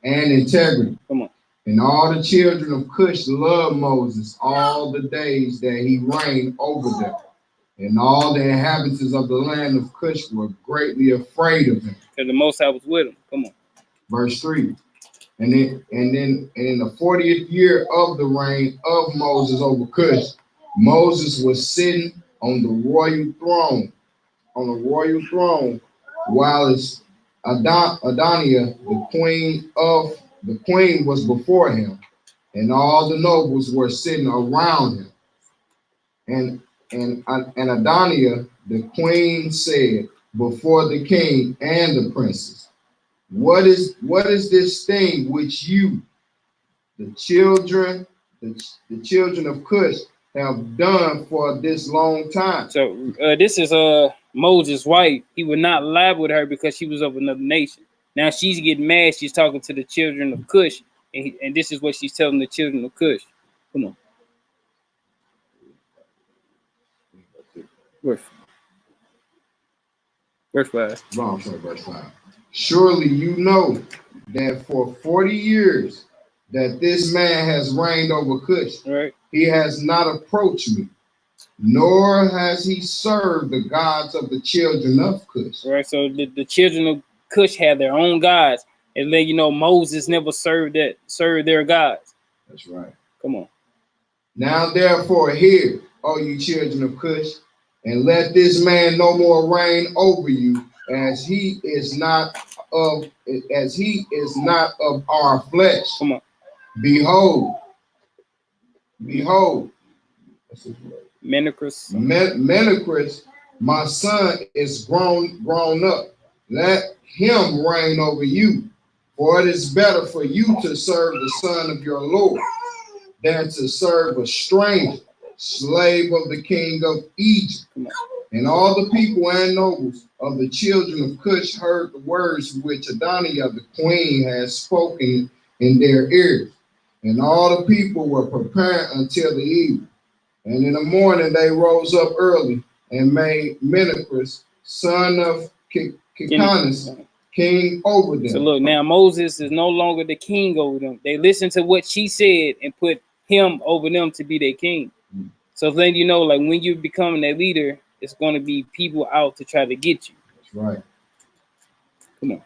S3: and integrity.
S1: Come on.
S3: And all the children of Cush loved Moses all the days that he reigned over them. And all the inhabitants of the land of Cush were greatly afraid of him.
S1: Because the Most High was with him. Come on.
S3: Verse 3. And in the 40th year of the reign of Moses over Cush, Moses was sitting on the royal throne, while his Adoniah, the queen was before him, and all the nobles were sitting around him. And Adoniah, the queen, said before the king and the princes, What is this thing which you, the children of Cush, have done for this long time?
S1: So this is Moses' wife. He would not lie with her because she was of another nation. Now she's getting mad. She's talking to the children of Cush, and this is what she's telling the children of Cush. Come on. Verse 5.
S3: Wrong, sorry, verse 5. Surely you know that for 40 years that this man has reigned over Cush.
S1: Right.
S3: He has not approached me, nor has he served the gods of the children of Cush.
S1: Right. So the children of Cush had their own gods, and then Moses never served their gods.
S3: That's right.
S1: Come on.
S3: Now therefore hear, O you children of Cush, and let this man no more reign over you, as he is not of our flesh.
S1: Come on.
S3: Behold,
S1: Menacrus,
S3: my son is grown up. Let him reign over you, for it is better for you to serve the son of your Lord than to serve a stranger, slave of the king of Egypt. And all the people and nobles of the children of Cush heard the words which Adoniah the queen had spoken in their ears. And all the people were prepared until the evening. And in the morning they rose up early and made Menacrus, son of Kikanus, king over them.
S1: So look, now Moses is no longer the king over them. They listened to what she said and put him over them to be their king. So then like when you're becoming that leader, it's going to be people out to try to get you.
S3: That's right.
S1: Come on.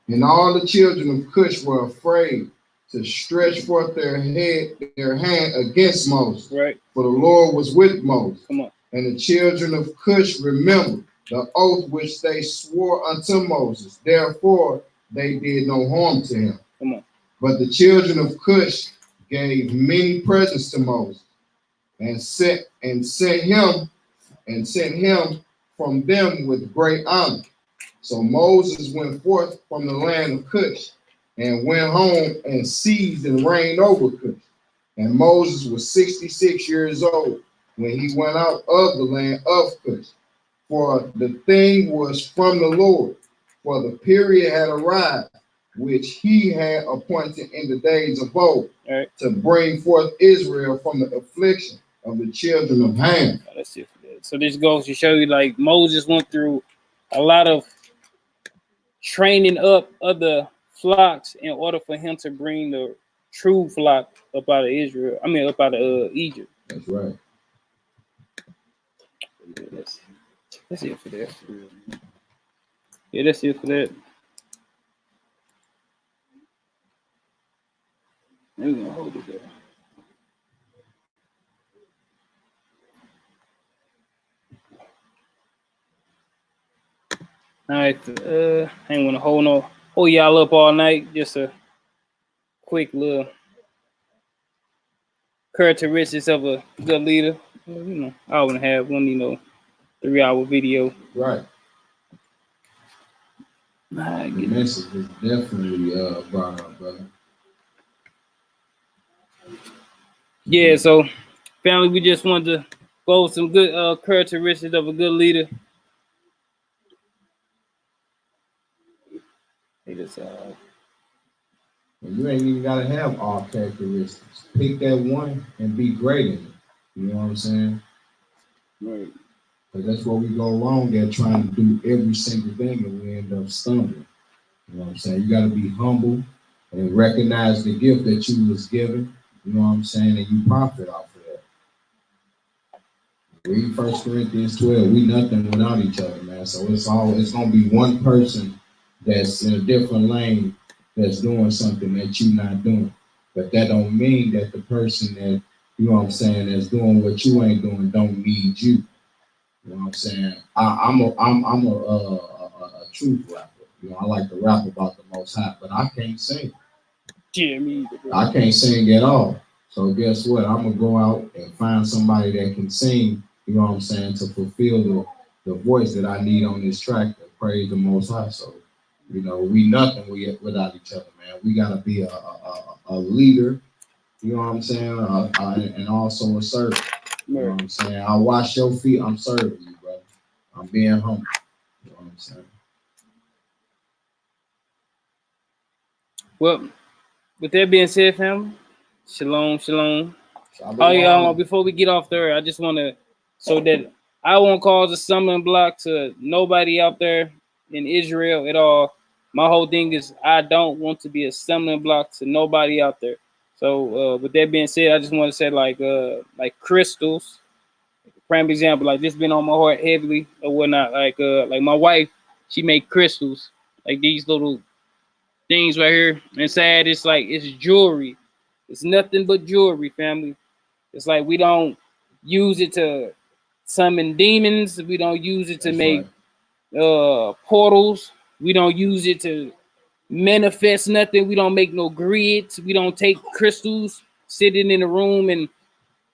S3: And all the children of Cush were afraid to stretch forth their hand against Moses.
S1: Right.
S3: For the Lord was with Moses.
S1: Come on.
S3: And the children of Cush remembered the oath which they swore unto Moses. Therefore, they did no harm to him.
S1: Come on.
S3: But the children of Cush gave many presents to Moses, and sent him from them with great honor. So Moses went forth from the land of Cush, and went home and seized and reigned over Cush. And Moses was 66 years old when he went out of the land of Cush. For the thing was from the Lord, for the period had arrived, which he had appointed in the days of old,
S1: right,
S3: to bring forth Israel from the affliction of the children of Ham.
S1: Oh, that's it for that. So this goes to show you, like, Moses went through a lot of training up other flocks in order for him to bring the true flock up out of Israel. I mean, up out of Egypt.
S3: That's right.
S1: Yeah, that's it for that. Yeah, that's it for that. We're gonna hold it there. All right, I ain't want to hold y'all up all night. Just a quick little characteristics of a good leader. I wouldn't have one, 3-hour video.
S3: Right. The message is definitely brought up, brother.
S1: Yeah, so family, we just wanted to go over some good characteristics of a good leader.
S3: You ain't even gotta have all characteristics. Pick that one and be great in it. You know what I'm saying?
S1: Right.
S3: Because that's what we go wrong at, trying to do every single thing, and we end up stumbling. You know what I'm saying? You gotta be humble and recognize the gift that you was given. You know what I'm saying? And you profit off of that. Read 1 Corinthians 12. We nothing without each other, man. So it's gonna be one person that's in a different lane that's doing something that you're not doing. But that don't mean that the person that, you know what I'm saying, that's doing what you ain't doing don't need you. You know what I'm saying? I'm a truth rapper. You know, I like to rap about the Most High, but I can't sing.
S1: Yeah, me either, bro.
S3: I can't sing at all. So guess what? I'm gonna go out and find somebody that can sing, you know what I'm saying, to fulfill the voice that I need on this track to praise the Most High. So, we nothing without each other, man. We gotta be a leader, you know what I'm saying, and also a servant. You know what I'm saying? I wash your feet, I'm serving you, brother. I'm being humble. You know what I'm saying?
S1: Well, with that being said, family, shalom, shalom. Oh, yeah, before we get off there, I just want to, so that I won't cause a stumbling block to nobody out there in Israel at all. My whole thing is I don't want to be a stumbling block to nobody out there. So with that being said, I just want to say like crystals. Prime example, like this been on my heart heavily or whatnot. Like my wife, she make crystals, like these little things right here inside. It's like it's jewelry. It's nothing but jewelry, family. It's like we don't use it to summon demons. We don't use it to make portals. We don't use it to manifest nothing. We don't make no grids. We don't take crystals, sitting in a room and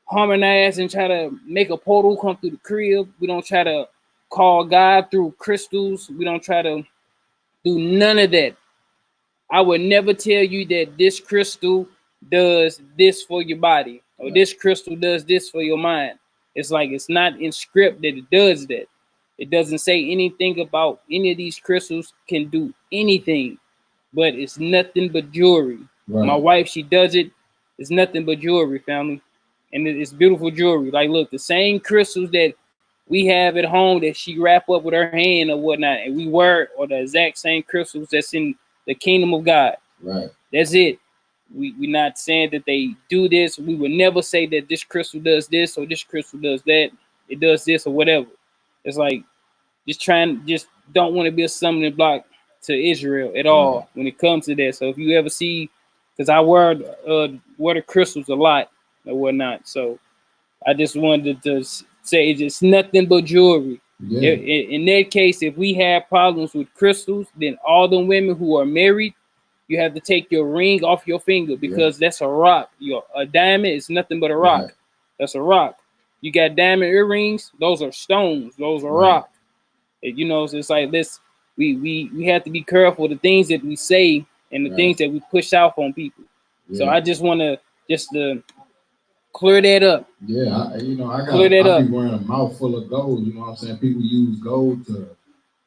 S1: harmonize and try to make a portal come through the crib. We don't try to call God through crystals. We don't try to do none of that. I would never tell you that this crystal does this for your body or this crystal does this for your mind. It's like it's not in script that it does that. It doesn't say anything about any of these crystals can do anything, but it's nothing but jewelry. Right. My wife, she does it. It's nothing but jewelry, family. And it's beautiful jewelry. Like, look, the same crystals that we have at home that she wrap up with her hand or whatnot, and we wear, or the exact same crystals that's in the kingdom of God. Right. That's it. We're not saying that they do this. We would never say that this crystal does this or this crystal does that. It does this or whatever. It's like just don't want to be a stumbling block to Israel at all when it comes to that. So if you ever see, because I wear the crystals a lot or whatnot. So I just wanted to say it's just nothing but jewelry. Yeah. In that case, if we have problems with crystals, then all the women who are married, you have to take your ring off your finger because that's a rock. A diamond is nothing but a rock. Right. That's a rock. You got diamond earrings; those are stones. Those are rock. You know, so it's like this. We have to be careful the things that we say and the things that we push out on people. Yeah. So I just want to clear that up.
S3: Yeah, I be wearing a mouthful of gold. You know what I'm saying? People use gold to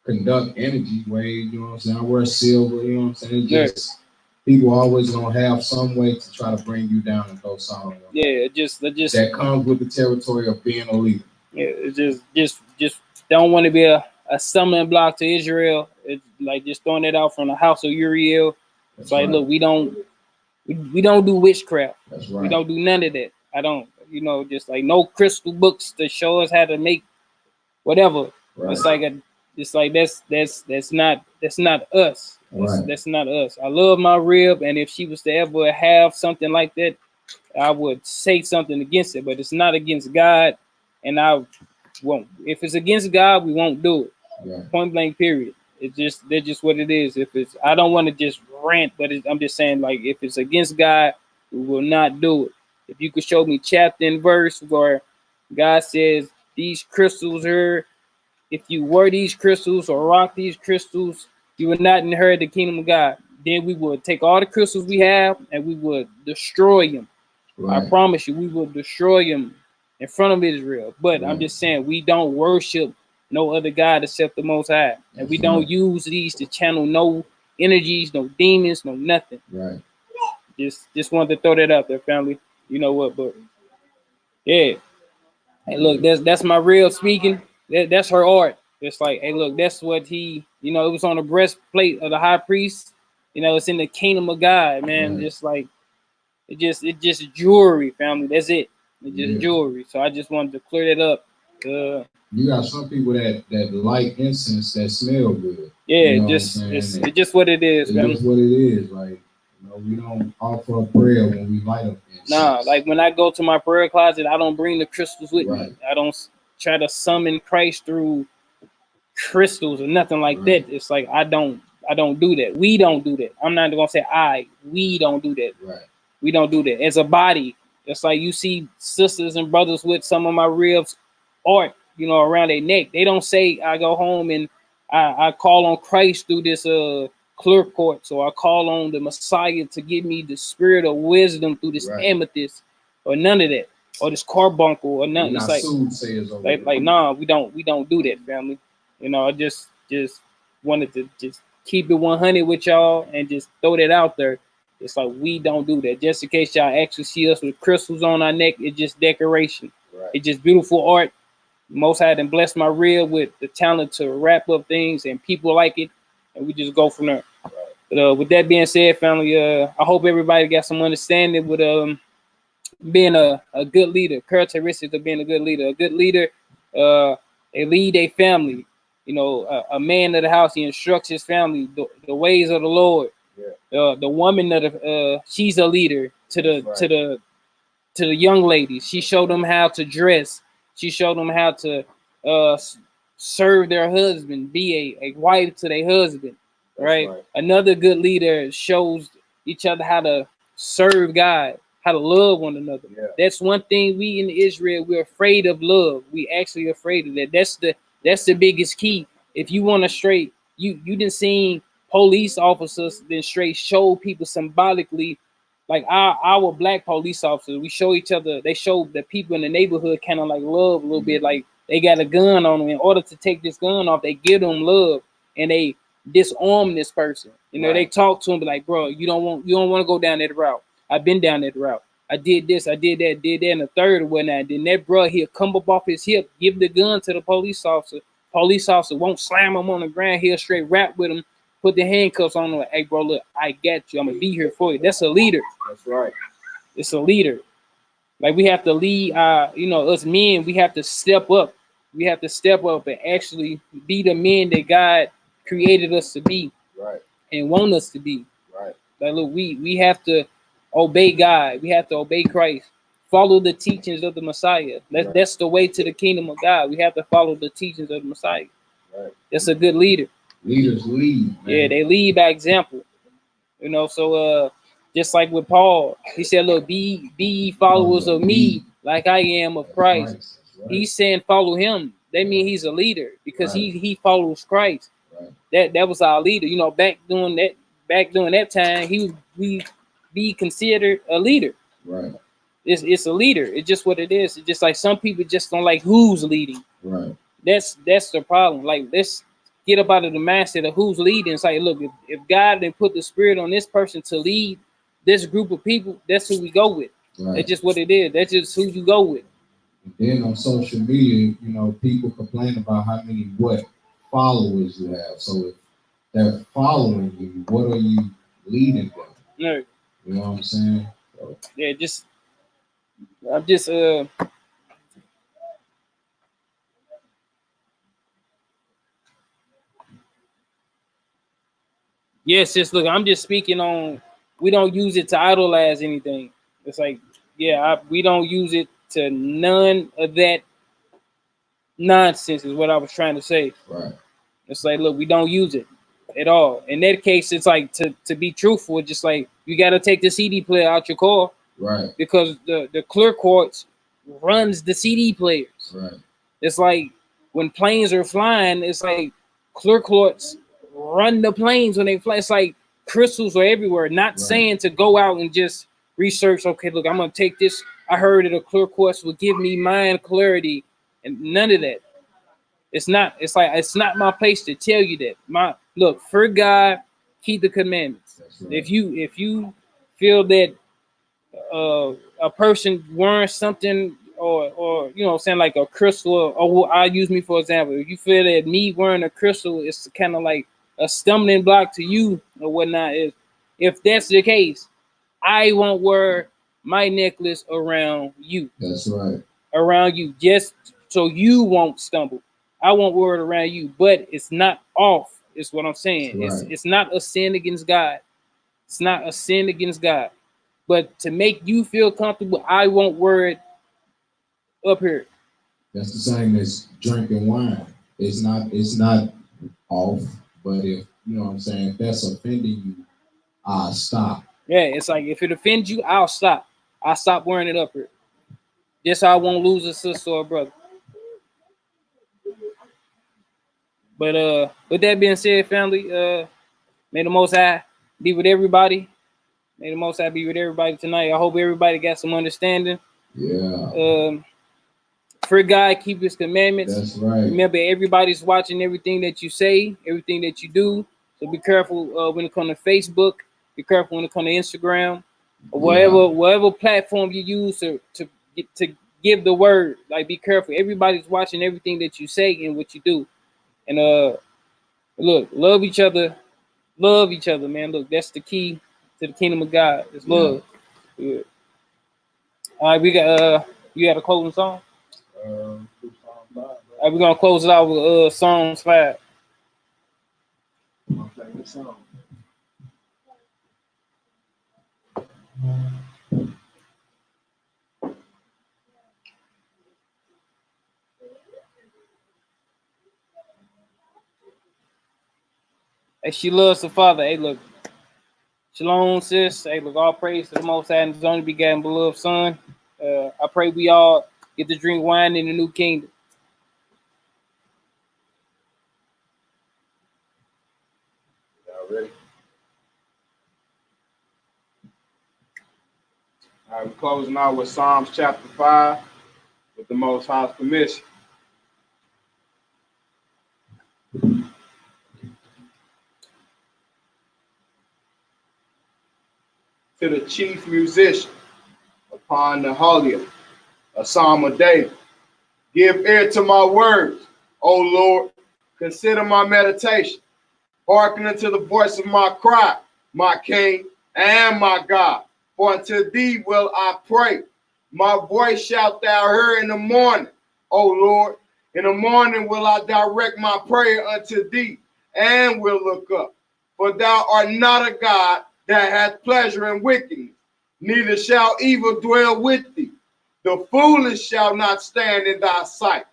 S3: conduct energy waves. You know what I'm saying? I wear silver. You know what I'm saying? Just people always gonna have some way to try to bring you down and throw something on you.
S1: Yeah, just
S3: that comes with the territory of being a leader.
S1: Yeah, it's just don't want to be a stumbling block to Israel. It's like just throwing it out from the house of Uriel. It's like, look, we don't do witchcraft. That's right. We don't do none of that. I don't, just like no crystal books to show us how to make whatever. Right. It's like that's not us. That's not us. I love my rib, and if she was to ever have something like that, I would say something against it. But it's not against God, and I won't. If it's against God, we won't do it. Yeah. Point blank. Period. That's just what it is. I don't want to just rant, but I'm just saying, like, if it's against God, we will not do it. If you could show me chapter and verse where God says these crystals are, if you wear these crystals or rock these crystals, you will not inherit the kingdom of God. Then we will take all the crystals we have and we will destroy them. Right. I promise you, we will destroy them in front of Israel. But I'm just saying, we don't worship no other God except the Most High. And we don't use these to channel no energies, no demons, no nothing. Right. Just wanted to throw that out there, family. You know what, but yeah. Hey, look, that's my real speaking. That's her art. It's like, hey, look, that's what it was on the breastplate of the high priest. It's in the kingdom of God, man. Right. Just like it just jewelry, family. That's it. It's just jewelry. So I just wanted to clear that up.
S3: You got some people that like incense that smell good.
S1: Yeah, it's just what it is, man.
S3: It's what it is. Like, we don't offer a prayer when we light up incense.
S1: Nah, like when I go to my prayer closet, I don't bring the crystals with me. I don't try to summon Christ through crystals or nothing like that. It's like I don't do that. We don't do that. I'm not gonna say we don't do that. Right. We don't do that. As a body, it's like you see sisters and brothers with some of my ribs art, around their neck. They don't say I go home and I call on Christ through this clear quartz, or I call on the Messiah to give me the spirit of wisdom through this amethyst, or none of that, or this carbuncle, or nothing. It's like nah, we don't do that, family. I just wanted to just keep it 100 with y'all and just throw that out there. It's like we don't do that. Just in case y'all actually see us with crystals on our neck, it's just decoration. Right. It's just beautiful art. Most High done blessed my rib with the talent to wrap up things, and people like it, and we just go from there. Right. But with that being said, family, I hope everybody got some understanding with being a good leader, characteristics of being a good leader. A good leader, they lead a family. You know, a man of the house, he instructs his family the ways of the Lord.
S2: Yeah.
S1: The woman of the she's a leader to the to the young ladies. She showed them how to dress. She showed them how to serve their husband, be a wife to their husband. Right? Another good leader shows each other how to serve God, how to love one another.
S2: Yeah.
S1: That's one thing we in Israel, we're afraid of love. We actually afraid of that. That's the biggest key. If you want to straight, you didn't see police officers then straight show people symbolically, like our black police officers, we show each other, they show the people in the neighborhood kind of like love a little bit, like they got a gun on them. In order to take this gun off, they give them love and they disarm this person. You know, They talk to him like, bro, you don't want to go down that route. I've been down that route. I did this, I did that, and the third or whatnot. Then that bro, he'll come up off his hip, give the gun to the police officer. Police officer won't slam him on the ground. He'll straight rap with him, put the handcuffs on him. Like, hey, bro, look, I got you. I'm gonna be here for you. That's a leader.
S2: That's right.
S1: It's a leader. Like we have to lead. Us men, we have to step up. We have to step up and actually be the men that God created us to be,
S2: right,
S1: and want us to be.
S2: Right.
S1: Like, look, we have to obey God. We have to obey Christ. Follow the teachings of the Messiah. That's the way to the kingdom of God. We have to follow the teachings of the Messiah.
S2: Right.
S1: That's a good leader.
S3: Leaders lead. Man.
S1: Yeah, they lead by example. You know, so just like with Paul, he said, look, be followers of me like I am of Christ. Right. He's saying follow him. That means he's a leader because he follows Christ. Right. That was our leader. You know, back during that time, he would be considered a leader.
S3: Right.
S1: It's a leader. It's just what it is. It's just like some people just don't like who's leading.
S3: Right.
S1: That's the problem. Like, let's get up out of the mindset of who's leading. It's like, look, if God didn't put the spirit on this person to lead this group of people, that's who we go with. Right. That's just what it is. That's just who you go with.
S3: And then on social media, you know, people complain about how many followers you have. So if they're following you, what are you leading them?
S1: No.
S3: You know what I'm saying? So.
S1: Yeah, I'm just yes, just look, I'm just speaking on, we don't use it to idolize anything. It's like, we don't use it to none of that nonsense is what I was trying to say.
S3: Right.
S1: It's like, look, we don't use it at all. In that case, it's like to be truthful, just like you got to take the CD player out your car.
S3: Right.
S1: Because the clear quartz runs the CD players.
S3: Right.
S1: It's like when planes are flying, it's like clear quartz run the planes when they fly. It's like crystals are everywhere. Not saying to go out and just research, okay, look, I'm gonna take this. I heard that a clear quartz will give me mind clarity, and none of that. It's not my place to tell you that. Look, for God, keep the commandments. Right. If you feel that a person wearing something or you know, saying like a crystal, or I use me for example, if you feel that me wearing a crystal is kind of like a stumbling block to you or whatnot, if that's the case, I won't wear my necklace around you.
S3: That's right. Around
S1: you, just so you won't stumble. I won't wear it around you, but it's not off. Is what I'm saying. Right. It's not a sin against God. It's not a sin against God. But to make you feel comfortable, I won't wear it up here.
S3: That's the same as drinking wine. It's not off, but if you know what I'm saying, if that's offending you, I'll stop.
S1: Yeah, it's like if it offends you, I'll stop. I'll stop wearing it up here. Just so I won't lose a sister or a brother. But with that being said, family, may the Most High be with everybody. May the Most High be with everybody tonight. I hope everybody got some understanding.
S3: Yeah.
S1: For God, keep his commandments.
S3: That's right.
S1: Remember, everybody's watching everything that you say, everything that you do. So be careful when it comes to Facebook. Be careful when it comes to Instagram, or whatever platform you use to give the word. Like, be careful. Everybody's watching everything that you say and what you do. And look, love each other. love each other, man. Look, that's the key to the kingdom of God. It's love. Good. All right, we got you got a closing song? All right, we're gonna close it out with Psalms 5.
S3: My favorite song.
S1: Hey, she loves the Father. Hey, look. Shalom, sis. Hey, look, all praise to the Most High and His only begotten beloved Son. I pray we all get to drink wine in the new kingdom.
S2: Y'all ready? All right, we're closing out with Psalms chapter 5 with the Most High's permission. To the chief musician upon the Holier, a psalm of David. Give ear to my words, O Lord. Consider my meditation. Hearken unto the voice of my cry, my King and my God. For unto thee will I pray. My voice shalt thou hear in the morning, O Lord. In the morning will I direct my prayer unto thee, and will look up. For thou art not a God that hath pleasure in wickedness, neither shall evil dwell with thee. The foolish shall not stand in thy sight.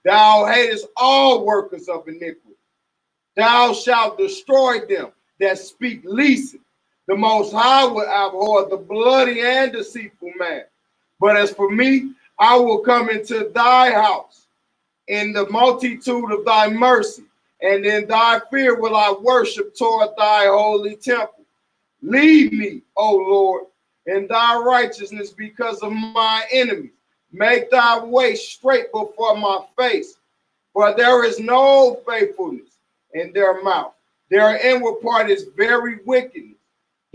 S2: Thou hatest all workers of iniquity. Thou shalt destroy them that speak leasing. The Most High will abhor the bloody and deceitful man. But as for me, I will come into thy house in the multitude of thy mercy, and in thy fear will I worship toward thy holy temple. Lead me, O Lord, in thy righteousness because of my enemies. Make thy way straight before my face. For there is no faithfulness in their mouth. Their inward part is very wickedness.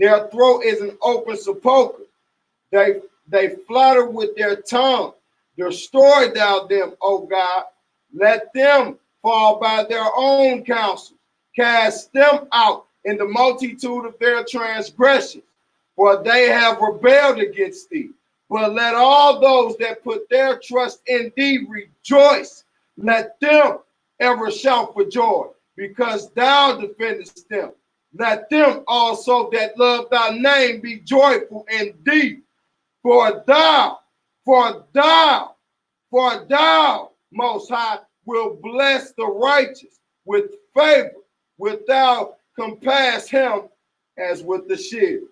S2: Their throat is an open sepulchre. They flatter with their tongue. Destroy thou them, O God. Let them fall by their own counsel. Cast them out in the multitude of their transgressions, for they have rebelled against thee. But let all those that put their trust in thee rejoice. Let them ever shout for joy, because thou defendest them. Let them also that love thy name be joyful in thee. For thou, Most High, will bless the righteous with favor. Wilt thou compass him as with the shield.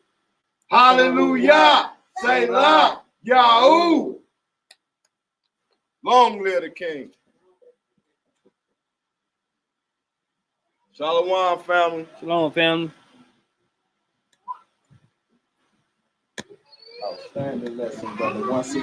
S2: Hallelujah. Say loud, Yahoo. Long live the King. Shalom, family.
S1: Shalom, family.
S2: Outstanding lesson, brother. Once again.